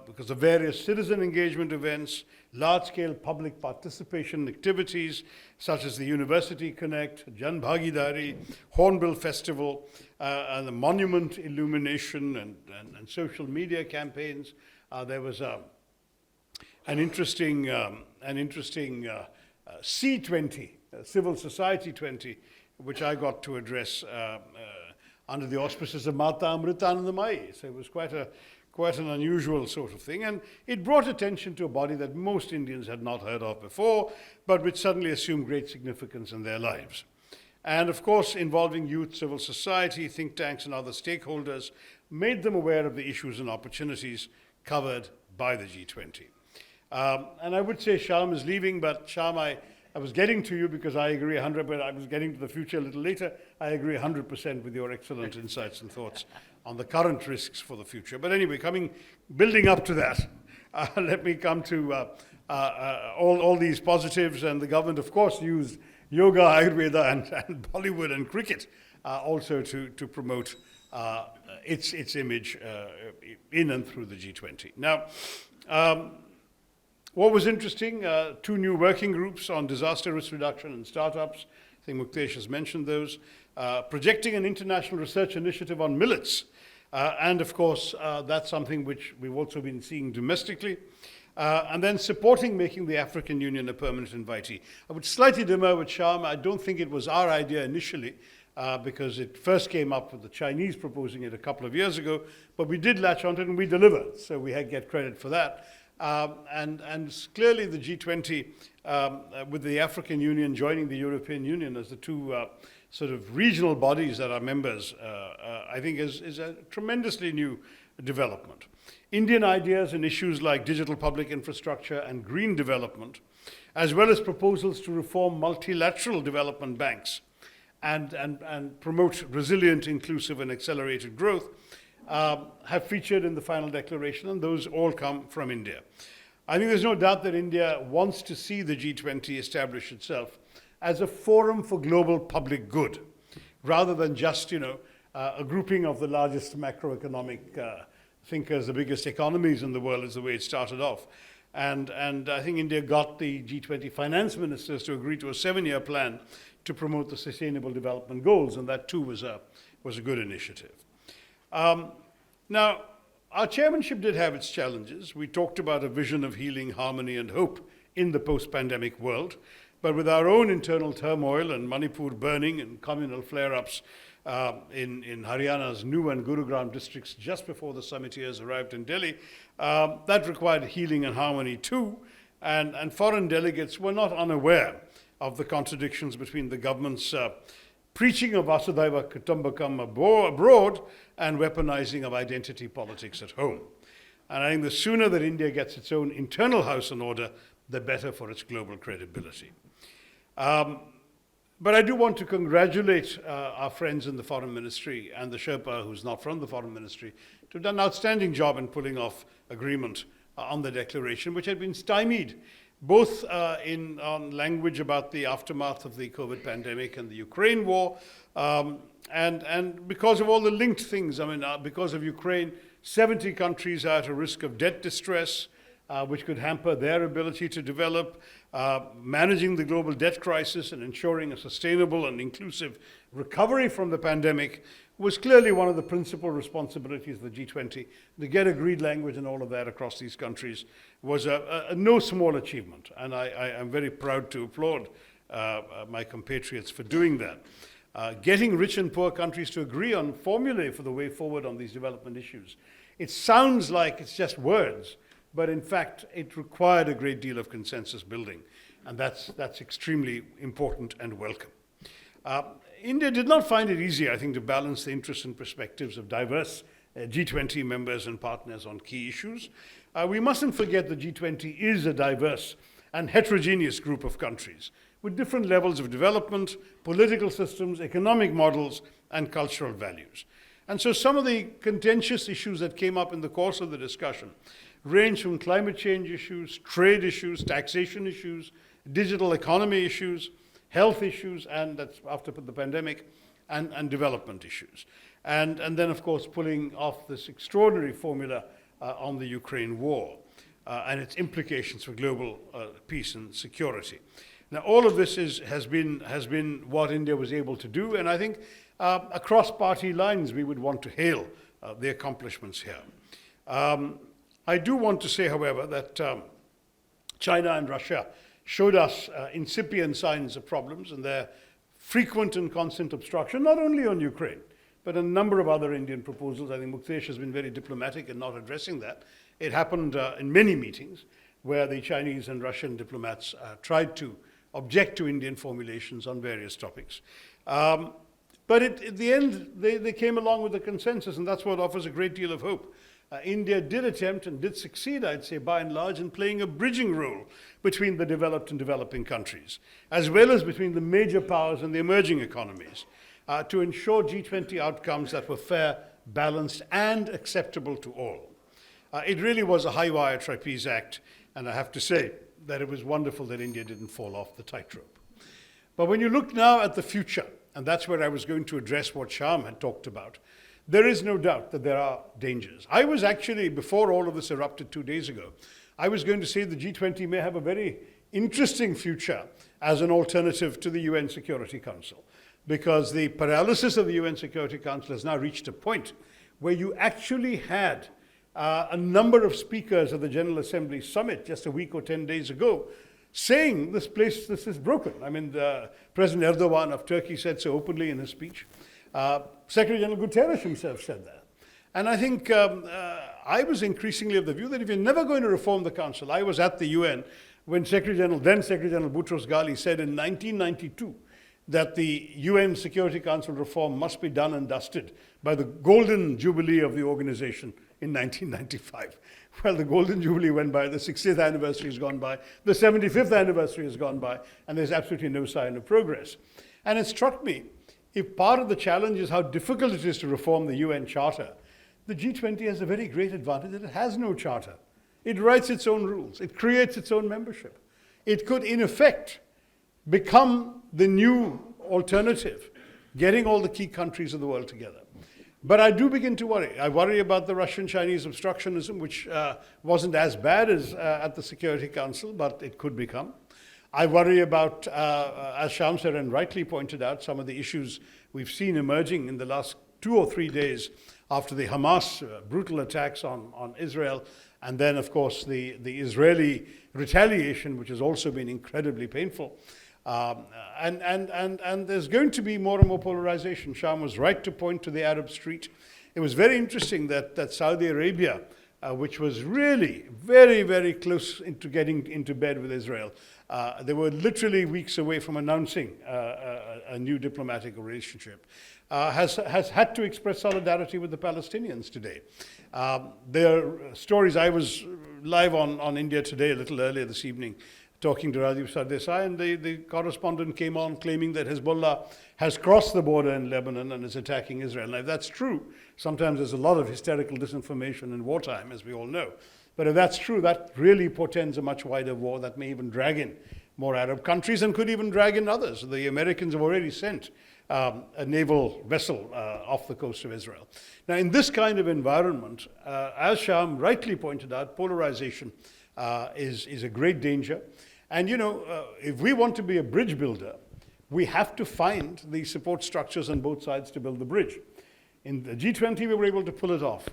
because of various citizen engagement events, large-scale public participation activities such as the University Connect, Jan Bhagidari, Hornbill Festival, and the monument illumination and social media campaigns. There was an interesting C20, Civil Society 20, which I got to address under the auspices of Mata Amritanandamayi. So it was quite an unusual sort of thing. And it brought attention to a body that most Indians had not heard of before, but which suddenly assumed great significance in their lives. And of course, involving youth, civil society, think tanks, and other stakeholders made them aware of the issues and opportunities covered by the G20. And I would say Shyam is leaving, but Shyam, I was getting to you because I agree 100%, but I was getting to the future a little later. I agree 100% with your excellent insights and thoughts on the current risks for the future. But anyway, building up to that, let me come to all these positives. And the government, of course, used yoga, Ayurveda, and Bollywood and cricket also to promote its image in and through the G20. Now, what was interesting, 2 new working groups on disaster risk reduction and startups. I think Muktesh has mentioned those. Projecting an international research initiative on millets. And of course, that's something which we've also been seeing domestically. And then supporting making the African Union a permanent invitee. I would slightly demur with Shyam. I don't think it was our idea initially, because it first came up with the Chinese proposing it a couple of years ago, but we did latch onto it and we delivered. So we get credit for that. And clearly the G20 with the African Union joining the European Union as the two sort of regional bodies that are members, I think is a tremendously new development. Indian ideas and issues like digital public infrastructure and green development, as well as proposals to reform multilateral development banks and promote resilient, inclusive, and accelerated growth, have featured in the final declaration, and those all come from India. I think there's no doubt that India wants to see the G20 establish itself as a forum for global public good, rather than just, a grouping of the largest macroeconomic thinkers, the biggest economies in the world, is the way it started off. And I think India got the G20 finance ministers to agree to a 7-year plan to promote the Sustainable Development Goals, and that too was a good initiative. Now, our chairmanship did have its challenges. We talked about a vision of healing, harmony, and hope in the post-pandemic world, but with our own internal turmoil and Manipur burning and communal flare-ups in Haryana's New and Gurugram districts just before the summiteers arrived in Delhi, that required healing and harmony too, and foreign delegates were not unaware of the contradictions between the government's preaching of Vasudhaiva Kutumbakam abroad and weaponizing of identity politics at home. And I think the sooner that India gets its own internal house in order, the better for its global credibility. But I do want to congratulate our friends in the Foreign Ministry and the Sherpa, who's not from the Foreign Ministry, to have done an outstanding job in pulling off agreement on the declaration, which had been stymied both on language about the aftermath of the COVID pandemic and the Ukraine war, and because of all the linked things. I mean, because of Ukraine, 70 countries are at a risk of debt distress, which could hamper their ability to develop, managing the global debt crisis and ensuring a sustainable and inclusive recovery from the pandemic was clearly one of the principal responsibilities of the G20. To get agreed language and all of that across these countries was a no small achievement, and I am very proud to applaud my compatriots for doing that. Getting rich and poor countries to agree on formulae for the way forward on these development issues. It sounds like it's just words, but in fact, it required a great deal of consensus building, and that's extremely important and welcome. India did not find it easy, I think, to balance the interests and perspectives of diverse G20 members and partners on key issues. We mustn't forget the G20 is a diverse and heterogeneous group of countries with different levels of development, political systems, economic models, and cultural values. And so some of the contentious issues that came up in the course of the discussion range from climate change issues, trade issues, taxation issues, digital economy issues, health issues, and that's after the pandemic, and development issues. And then, of course, pulling off this extraordinary formula on the Ukraine war and its implications for global peace and security. Now, all of this has been what India was able to do, and I think across party lines we would want to hail the accomplishments here. I do want to say, however, that China and Russia showed us incipient signs of problems and their frequent and constant obstruction, not only on Ukraine, but a number of other Indian proposals. I think Muktesh has been very diplomatic in not addressing that. It happened in many meetings where the Chinese and Russian diplomats tried to object to Indian formulations on various topics. But at the end, they came along with a consensus, and that's what offers a great deal of hope. India did attempt and did succeed, I'd say, by and large, in playing a bridging role between the developed and developing countries, as well as between the major powers and the emerging economies, to ensure G20 outcomes that were fair, balanced, and acceptable to all. It really was a high-wire trapeze act, and I have to say that it was wonderful that India didn't fall off the tightrope. But when you look now at the future, and that's where I was going to address what Shyam had talked about, there is no doubt that there are dangers. I was actually, before all of this erupted 2 days ago, I was going to say the G20 may have a very interesting future as an alternative to the UN Security Council, because the paralysis of the UN Security Council has now reached a point where you actually had a number of speakers at the General Assembly Summit just a week or 10 days ago saying this is broken. I mean, President Erdogan of Turkey said so openly in his speech. Secretary General Guterres himself said that. And I think I was increasingly of the view that if you're never going to reform the Council, I was at the UN when then Secretary General Boutros Ghali said in 1992 that the UN Security Council reform must be done and dusted by the golden jubilee of the organization in 1995. Well, the golden jubilee went by, the 60th anniversary has gone by, the 75th anniversary has gone by, and there's absolutely no sign of progress. And it struck me, if part of the challenge is how difficult it is to reform the UN Charter, the G20 has a very great advantage that it has no charter. It writes its own rules. It creates its own membership. It could, in effect, become the new alternative, getting all the key countries of the world together. But I do begin to worry. I worry about the Russian-Chinese obstructionism, which wasn't as bad as at the Security Council, but it could become. I worry about, as Shyam said and rightly pointed out, some of the issues we've seen emerging in the last 2 or 3 days after the Hamas brutal attacks on Israel, and then, of course, the Israeli retaliation, which has also been incredibly painful. And there's going to be more and more polarization. Shyam was right to point to the Arab street. It was very interesting that Saudi Arabia, which was really very, very close into getting into bed with Israel, they were literally weeks away from announcing a new diplomatic relationship, has had to express solidarity with the Palestinians today. There are stories. I was live on India Today a little earlier this evening, talking to Rajiv Sardesai, and the correspondent came on claiming that Hezbollah has crossed the border in Lebanon and is attacking Israel. Now, if that's true, sometimes there's a lot of hysterical disinformation in wartime, as we all know. But if that's true, that really portends a much wider war that may even drag in more Arab countries and could even drag in others. The Americans have already sent a naval vessel off the coast of Israel. Now, in this kind of environment, as Shyam rightly pointed out, polarization is a great danger. And, you know, if we want to be a bridge builder, we have to find the support structures on both sides to build the bridge. In the G20, we were able to pull it off.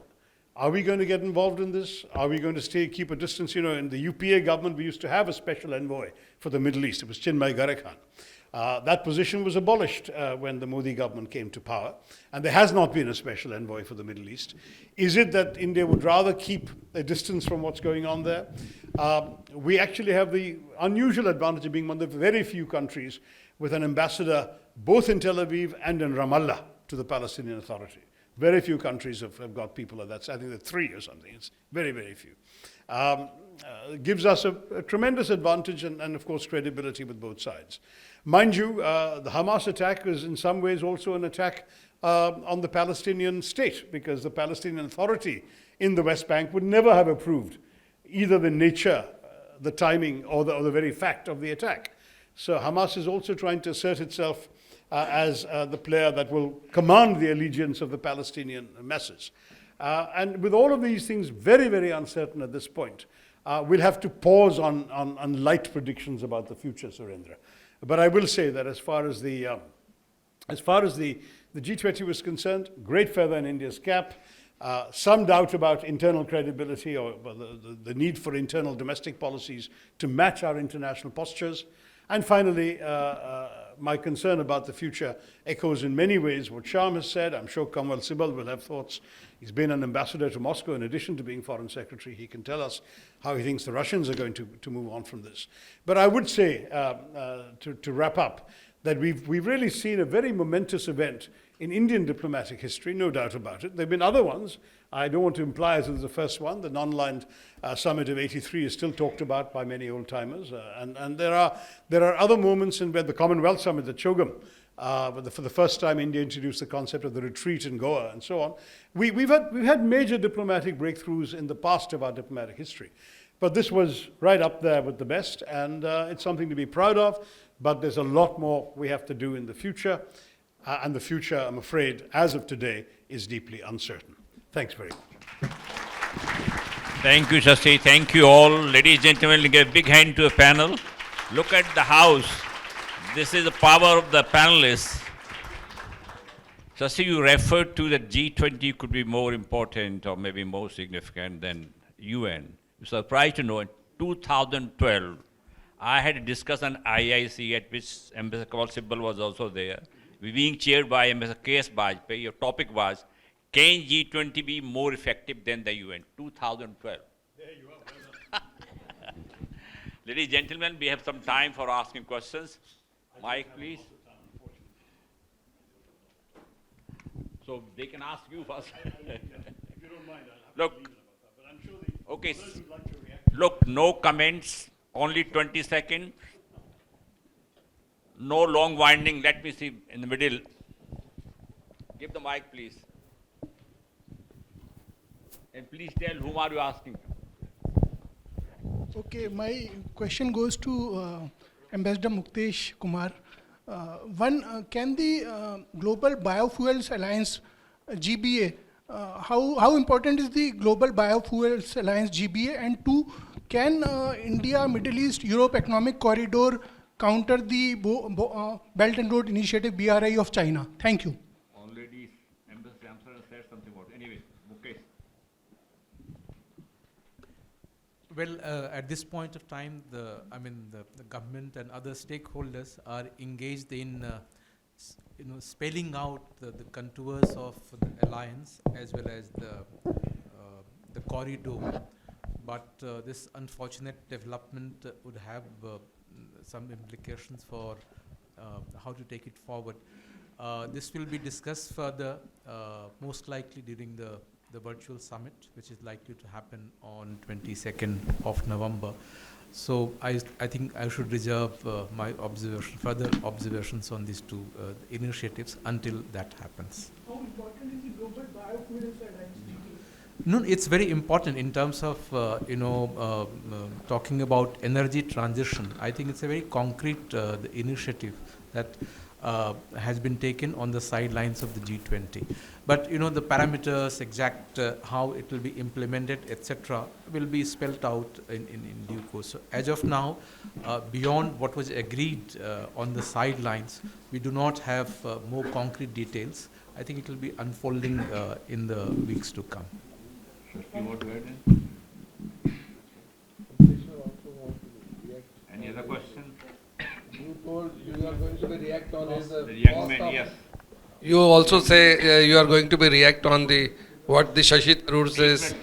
Are we going to get involved in this? Are we going to keep a distance? You know, in the UPA government, we used to have a special envoy for the Middle East. It was Chinmay Garekhan. That position was abolished when the Modi government came to power, and there has not been a special envoy for the Middle East. Is it that India would rather keep a distance from what's going on there? We actually have the unusual advantage of being one of the very few countries with an ambassador both in Tel Aviv and in Ramallah to the Palestinian Authority. Very few countries have got people like that. I think there are 3 or something. It's very, very few. Gives us a tremendous advantage and, of course, credibility with both sides. Mind you, the Hamas attack is in some ways also an attack on the Palestinian state, because the Palestinian Authority in the West Bank would never have approved either the nature, the timing, or the very fact of the attack. So Hamas is also trying to assert itself as the player that will command the allegiance of the Palestinian masses. And with all of these things very, very uncertain at this point, we'll have to pause on light predictions about the future, Surendra. But I will say that as far as the G20 was concerned, great feather in India's cap. Some doubt about internal credibility or the need for internal domestic policies to match our international postures. And finally, my concern about the future echoes in many ways what Shyam has said. I'm sure Kanwal Sibal will have thoughts. He's been an ambassador to Moscow in addition to being foreign secretary. He can tell us how he thinks the Russians are going to move on from this. But I would say, to wrap up, that we've really seen a very momentous event in Indian diplomatic history, no doubt about it. There have been other ones. I don't want to imply as it was the first one. The non-aligned summit of '83 is still talked about by many old-timers. And there are other moments in where the Commonwealth Summit at Chogam, for the first time India introduced the concept of the retreat in Goa and so on. We've had major diplomatic breakthroughs in the past of our diplomatic history. But this was right up there with the best, and it's something to be proud of. But there's a lot more we have to do in the future. And the future, I'm afraid, as of today, is deeply uncertain. Thanks very much. Thank you, Shashi. Thank you all. Ladies and gentlemen, give a big hand to a panel. Look at the house. This is the power of the panelists. Shashi, you referred to that G20 could be more important or maybe more significant than UN. You're surprised to know in 2012, I had a discussion on IIC at which Amb.Kanwal Sibal was also there. We being chaired by Ambassador K.S. Bajpai. Your topic was, can G20 be more effective than the UN? 2012. There you are. Ladies and gentlemen, we have some time for asking questions. Mike, please. So they can ask you first. Look, okay. Look, no comments, only 20 seconds. No long winding. Let me see in the middle. Give the mic, please. And please tell whom are you asking to. Okay, my question goes to Ambassador Muktesh Kumar. Can the Global Biofuels Alliance, GBA, how important is the Global Biofuels Alliance, GBA? And two, can India, Middle East, Europe Economic Corridor counter the Belt and Road Initiative, BRI of China? Thank you. Already, Amb.Shyam said something about it. Anyway, Mukesh. Well, at this point of time, the government and other stakeholders are engaged in spelling out the contours of the alliance as well as the corridor. But this unfortunate development would have some implications for how to take it forward. This will be discussed further, most likely during the virtual summit, which is likely to happen on 22nd of November. So I think I should reserve my further observations on these two initiatives until that happens. How important is the Global Biofuels Alliance? No, it's very important in terms of talking about energy transition. I think it's a very concrete the initiative that has been taken on the sidelines of the G20. But the parameters, exact how it will be implemented, etc., will be spelled out in due course. So as of now, beyond what was agreed on the sidelines, we do not have more concrete details. I think it will be unfolding in the weeks to come. You want to add any other question? You told you are going to be react on his The young man, yes. You also say you are going to be react on the what the Shashi Tharoor says.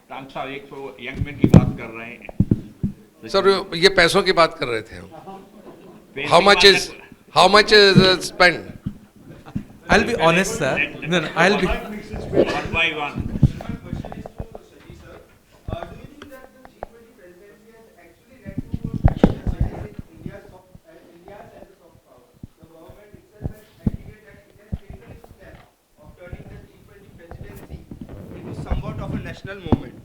Young man की बात कर रहे हैं. Sir, ये पैसों की बात कर रहे थे हम. How much is spent? I'll be honest, sir. No, I'll be. One by one. National movement.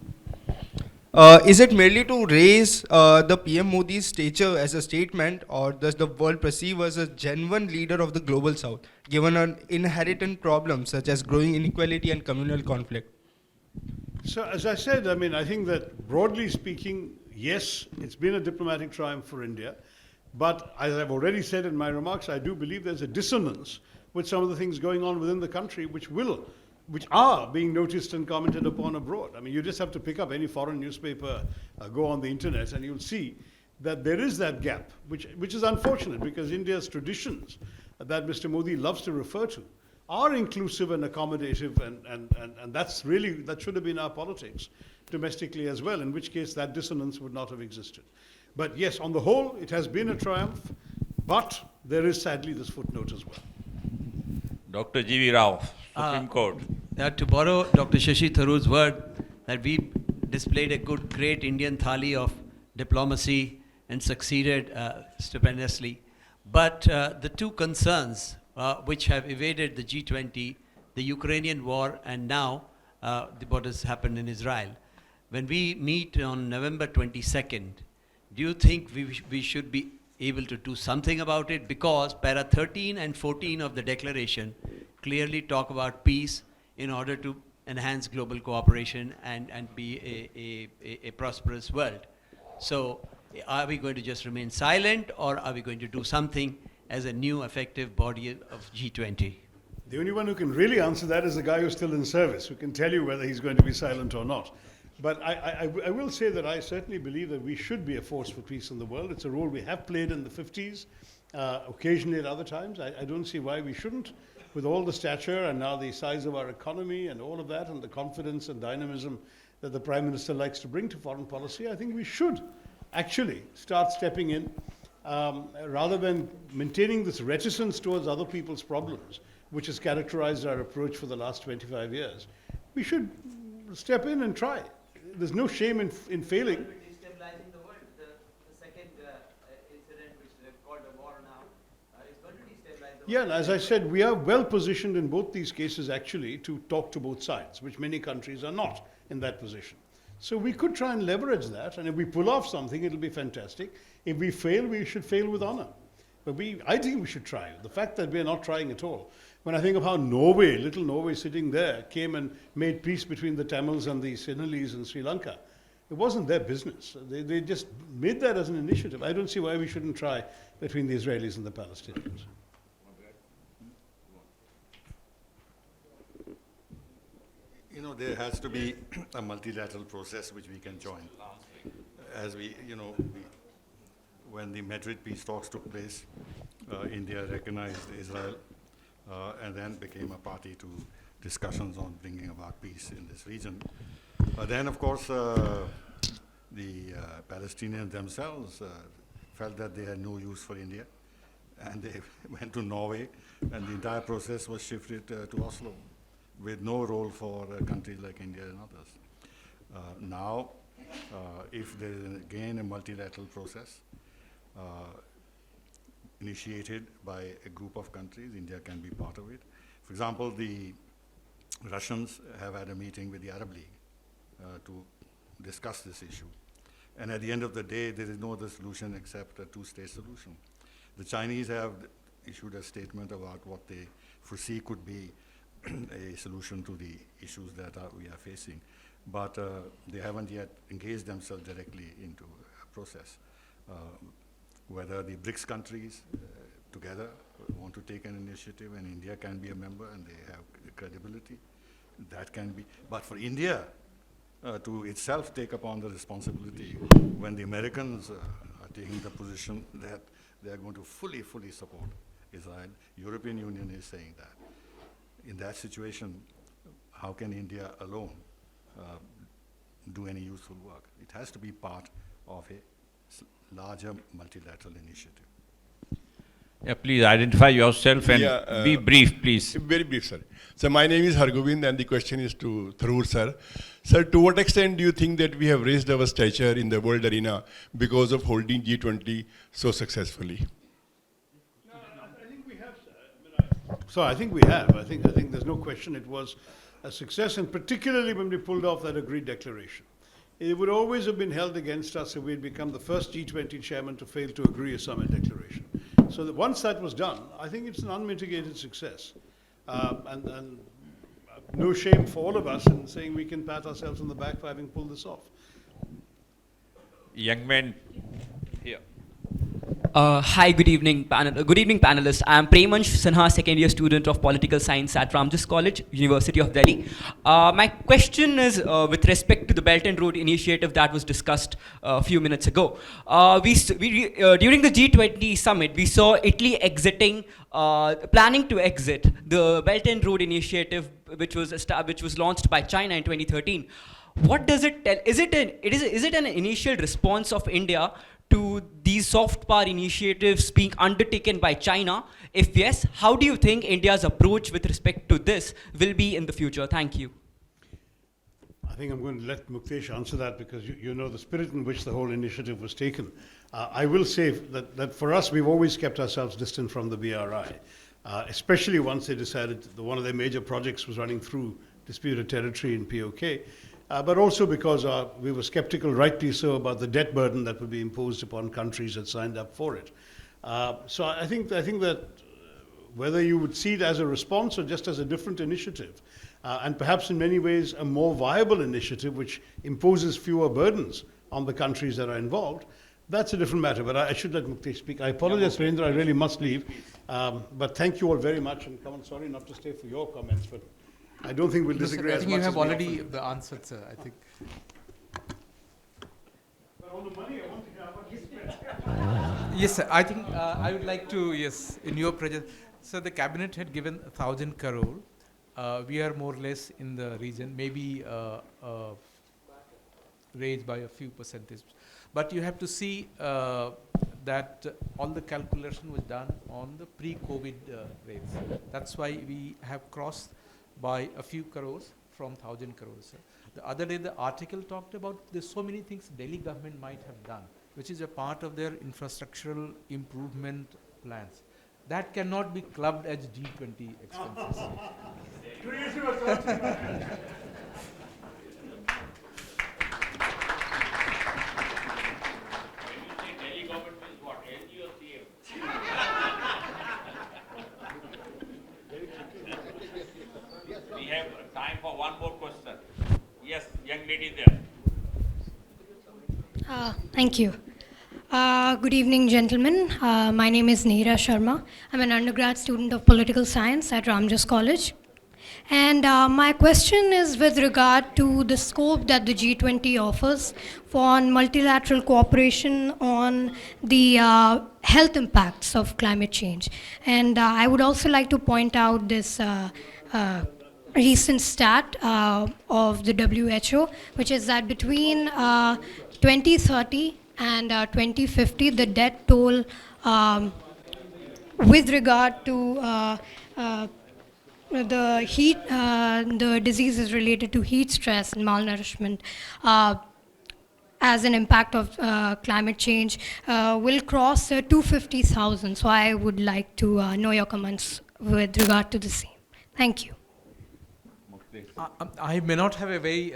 Is it merely to raise the PM Modi's stature as a statement, or does the world perceive us as a genuine leader of the global south, given an inherent problem such as growing inequality and communal conflict? So, as I said, I think that broadly speaking, yes, it's been a diplomatic triumph for India. But as I've already said in my remarks, I do believe there's a dissonance with some of the things going on within the country which are being noticed and commented upon abroad. You just have to pick up any foreign newspaper, go on the internet, and you'll see that there is that gap, which is unfortunate because India's traditions that Mr. Modi loves to refer to are inclusive and accommodative, and that should have been our politics domestically as well, in which case that dissonance would not have existed. But yes, on the whole, it has been a triumph, but there is sadly this footnote as well. Dr. G.V. Rao, Supreme Court. To borrow Dr. Shashi Tharoor's word, that we displayed a great Indian thali of diplomacy and succeeded stupendously. But the two concerns which have evaded the G20, the Ukrainian war, and now what has happened in Israel. When we meet on November 22nd, do you think we should be able to do something about it? Because para 13 and 14 of the declaration clearly talk about peace in order to enhance global cooperation and be a prosperous world. So are we going to just remain silent, or are we going to do something as a new effective body of G20? The only one who can really answer that is the guy who's still in service, who can tell you whether he's going to be silent or not. But I will say that I certainly believe that we should be a force for peace in the world. It's a role we have played in the 50s, occasionally at other times. I don't see why we shouldn't, with all the stature and now the size of our economy and all of that, and the confidence and dynamism that the Prime Minister likes to bring to foreign policy. I think we should actually start stepping in rather than maintaining this reticence towards other people's problems, which has characterized our approach for the last 25 years. We should step in and try. There's no shame in failing. Destabilizing the world. The second incident, which is called a war now, is going to destabilize the Yeah, world. and as I said, we are well positioned in both these cases actually to talk to both sides, which many countries are not in that position. So we could try and leverage that, and if we pull off something, it'll be fantastic. If we fail, we should fail with honor. But I think we should try. The fact that we're not trying at all. When I think of how Norway, little Norway sitting there, came and made peace between the Tamils and the Sinhalese in Sri Lanka, it wasn't their business. They just made that as an initiative. I don't see why we shouldn't try between the Israelis and the Palestinians. You know, there has to be a multilateral process which we can join. As when the Madrid peace talks took place, India recognized Israel and then became a party to discussions on bringing about peace in this region. Then, of course, the Palestinians themselves felt that they had no use for India, and they went to Norway, and the entire process was shifted to Oslo, with no role for countries like India and others. Now, if there is again a multilateral process initiated by a group of countries, India can be part of it. For example, the Russians have had a meeting with the Arab League to discuss this issue. And at the end of the day, there is no other solution except a two-state solution. The Chinese have issued a statement about what they foresee could be a solution to the issues that we are facing. But they haven't yet engaged themselves directly into a process. Whether the BRICS countries together want to take an initiative, and India can be a member and they have credibility, that can be. But for India to itself take upon the responsibility when the Americans are taking the position that they are going to fully support Israel, European Union is saying that. In that situation, how can India alone do any useful work? It has to be part of a larger multilateral initiative. Yeah, please identify yourself and be brief, please. Very brief, sir. So my name is Hargobind, and the question is to Tharoor, sir. Sir, to what extent do you think that we have raised our stature in the world arena because of holding G20 so successfully? I think we have, sir. So I think we have. I think there's no question it was a success, and particularly when we pulled off that agreed declaration. It would always have been held against us if we had become the first G20 chairman to fail to agree a summit declaration. So that once that was done, I think it's an unmitigated success. And no shame for all of us in saying we can pat ourselves on the back for having pulled this off. Young men here. Hi, good evening, panelists. I am Premansh Sinha, second year student of political science at Ramjas College, University of Delhi. My question is with respect to the Belt and Road Initiative that was discussed a few minutes ago. During the G20 summit, we saw Italy planning to exit the Belt and Road Initiative, which was launched by China in 2013. What does it tell? Is it an initial response of India to these soft power initiatives being undertaken by China? If yes, how do you think India's approach with respect to this will be in the future? Thank you. I think I'm going to let Muktesh answer that because you know the spirit in which the whole initiative was taken. I will say that for us, we've always kept ourselves distant from the BRI, especially once they decided that one of their major projects was running through disputed territory in POK. But also because we were skeptical, rightly so, about the debt burden that would be imposed upon countries that signed up for it. So I think that whether you would see it as a response or just as a different initiative, and perhaps in many ways a more viable initiative which imposes fewer burdens on the countries that are involved, that's a different matter. But I should let Muktesh speak. I apologize, Surendra, I really must leave. But thank you all very much, and come on, sorry not to stay for your comments, but I don't think we'll disagree as much. I think you have as we already often do. answered, sir. I think. But all the money I want to hear how much you spent. Yes, sir. I think I would like to, in your presence. So the cabinet had given 1,000 crore. We are more or less in the region, maybe raised by a few percentage. But you have to see that all the calculation was done on the pre-COVID rates. That's why we have crossed by a few crores from 1,000 crores. The other day, the article talked about there's so many things Delhi government might have done, which is a part of their infrastructural improvement plans. That cannot be clubbed as G20 expenses. We have time for one more question. Yes, young lady there. Thank you. Good evening, gentlemen. My name is Neera Sharma. I'm an undergrad student of political science at Ramjas College. And my question is with regard to the scope that the G20 offers for multilateral cooperation on the health impacts of climate change. And I would also like to point out this recent stat of the WHO, which is that between 2030 and 2050, the death toll with regard to the heat, the diseases related to heat stress and malnourishment as an impact of climate change will cross 250,000. So I would like to know your comments with regard to the same. Thank you. I may not have a very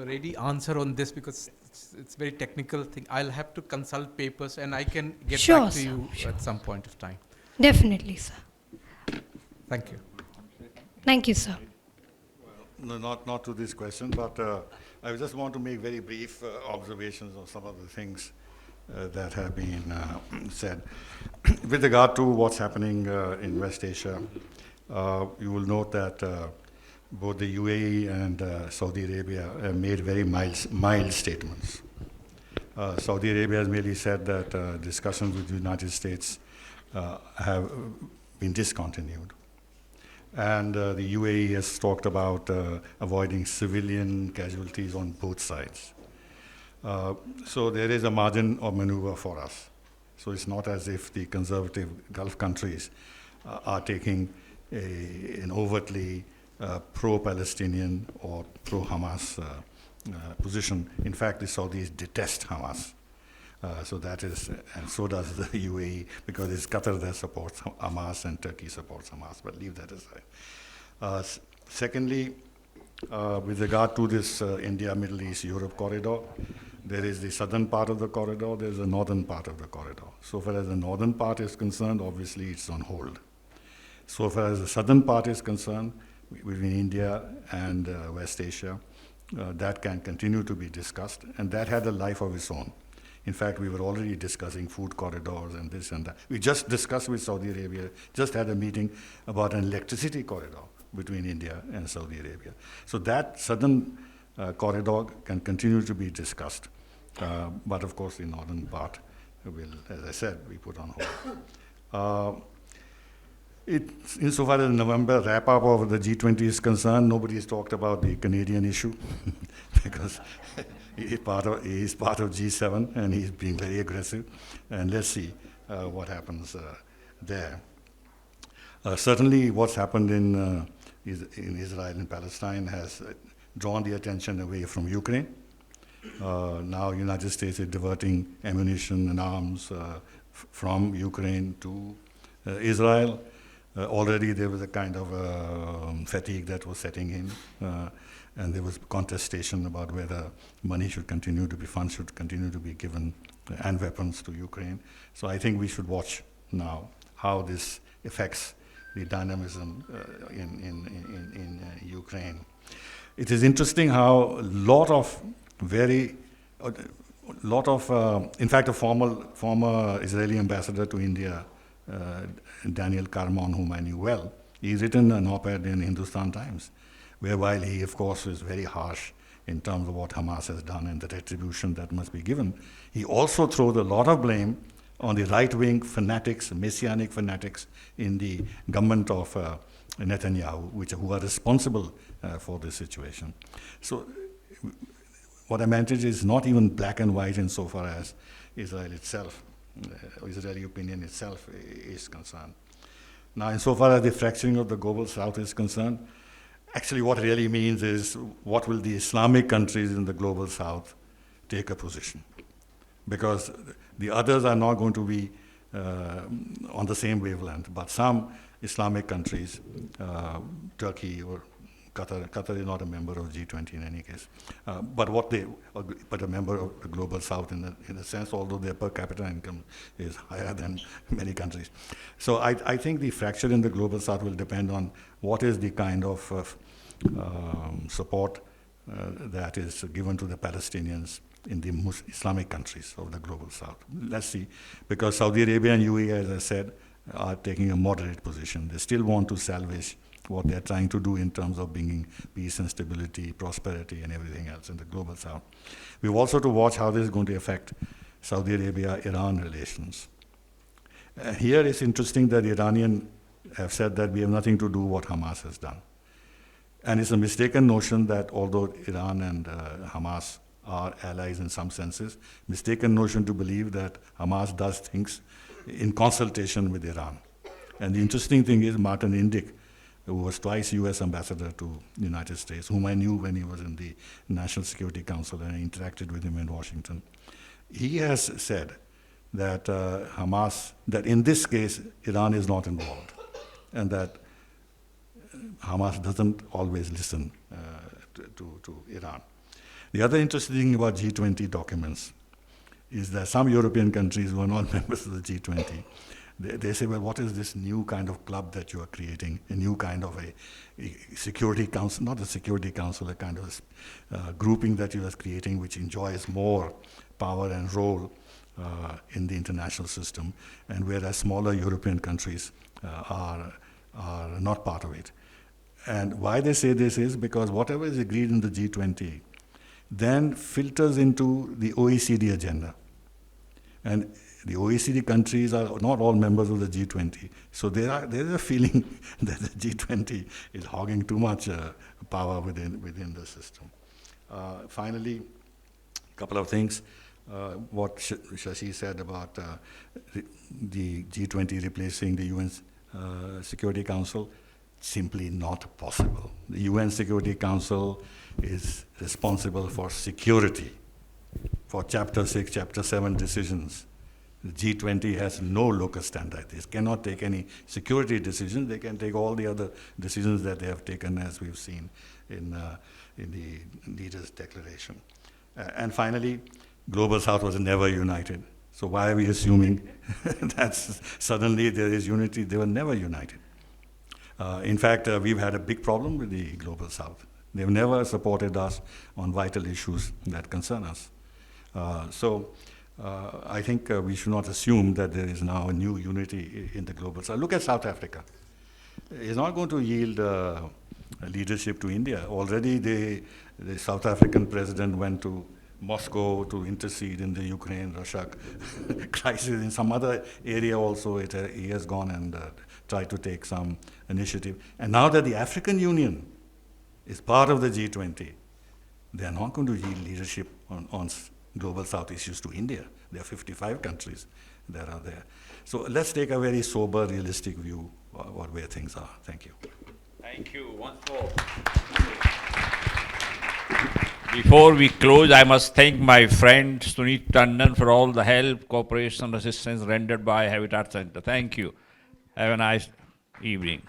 ready answer on this because it's very technical thing. I'll have to consult papers and I can get back to you at some point of time. Definitely, sir. Thank you. Thank you, sir. No, not to this question, but I just want to make very brief observations on some of the things that have been said. With regard to what's happening in West Asia, you will note that both the UAE and Saudi Arabia have made very mild statements. Saudi Arabia has merely said that discussions with the United States have been discontinued. And the UAE has talked about avoiding civilian casualties on both sides. So there is a margin of maneuver for us. So it's not as if the conservative Gulf countries are taking an overtly pro-Palestinian or pro-Hamas position. In fact, the Saudis detest Hamas. So that is, and so does the UAE, because it's Qatar that supports Hamas and Turkey supports Hamas, but leave that aside. Secondly, with regard to this India, Middle East, Europe corridor, there is the southern part of the corridor, there's the northern part of the corridor. So far as the northern part is concerned, obviously it's on hold. So far as the southern part is concerned, between India and West Asia, that can continue to be discussed, and that had a life of its own. In fact, we were already discussing food corridors and this and that. We just discussed with Saudi Arabia, just had a meeting about an electricity corridor between India and Saudi Arabia. So that southern corridor can continue to be discussed. But of course, the northern part will, as I said, be put on hold. Insofar as the November wrap-up of the G20 is concerned, nobody has talked about the Canadian issue because he's part of G7 and he's being very aggressive. And let's see what happens there. Certainly what's happened in Israel and Palestine has drawn the attention away from Ukraine. Now United States is diverting ammunition and arms from Ukraine to Israel. Already there was a kind of fatigue that was setting in, and there was contestation about whether money should continue to be, funds should continue to be given, and weapons to Ukraine. So I think we should watch now how this affects the dynamism in Ukraine. It is interesting how in fact, a former Israeli ambassador to India, Daniel Karmon, whom I knew well, he's written an op-ed in Hindustan Times, where while he, of course, is very harsh in terms of what Hamas has done and the retribution that must be given, he also throws a lot of blame on the right-wing fanatics, messianic fanatics in the government of Netanyahu, who are responsible for this situation. So what I meant is not even black and white insofar as Israel itself, Israeli opinion itself is concerned. Now, insofar as the fracturing of the global south is concerned, actually what really means is what will the Islamic countries in the global south take a position? Because the others are not going to be on the same wavelength, but some Islamic countries, Turkey or Qatar is not a member of G20 in any case, but a member of the global south in a sense, although their per capita income is higher than many countries. So I think the fracture in the global south will depend on what is the kind of support that is given to the Palestinians in the Islamic countries of the global south. Let's see, because Saudi Arabia and UAE, as I said, are taking a moderate position. They still want to salvage what they're trying to do in terms of bringing peace and stability, prosperity, and everything else in the global south. We've also to watch how this is going to affect Saudi Arabia-Iran relations. Here it's interesting that the Iranians have said that we have nothing to do with what Hamas has done. And it's a mistaken notion that although Iran and Hamas are allies in some senses, mistaken notion to believe that Hamas does things in consultation with Iran. And the interesting thing is Martin Indyk, who was twice US ambassador to the United States, whom I knew when he was in the National Security Council and I interacted with him in Washington. He has said that that in this case, Iran is not involved and that Hamas doesn't always listen to Iran. The other interesting thing about G20 documents is that some European countries who are not members of the G20, they say, well, what is this new kind of club that you are creating, a new kind of a security council, not a security council, a kind of grouping that you are creating which enjoys more power and role in the international system, and whereas smaller European countries are not part of it. And why they say this is because whatever is agreed in the G20 then filters into the OECD agenda. And the OECD countries are not all members of the G20. So there is a feeling that the G20 is hogging too much power within the system. Finally, a couple of things. What Shashi said about the G20 replacing the UN Security Council, simply not possible. The UN Security Council is responsible for security, for Chapter 6, Chapter 7 decisions. The G20 has no locus standi. They cannot take any security decisions. They can take all the other decisions that they have taken, as we've seen in the leaders' declaration. And finally, Global South was never united. So why are we assuming that suddenly there is unity? They were never united. In fact, we've had a big problem with the Global South. They've never supported us on vital issues that concern us. So I think we should not assume that there is now a new unity in the Global South. Look at South Africa. It's not going to yield leadership to India. Already the South African president went to Moscow to intercede in the Ukraine-Russia crisis. In some other area also, he has gone and tried to take some initiative. And now that the African Union is part of the G20, they are not going to yield leadership on Global South issues to India. There are 55 countries that are there. So let's take a very sober, realistic view of where things are. Thank you. Thank you. Once more. Before we close, I must thank my friend Sunit Tandon for all the help, cooperation, and assistance rendered by Habitat Center. Thank you. Have a nice evening.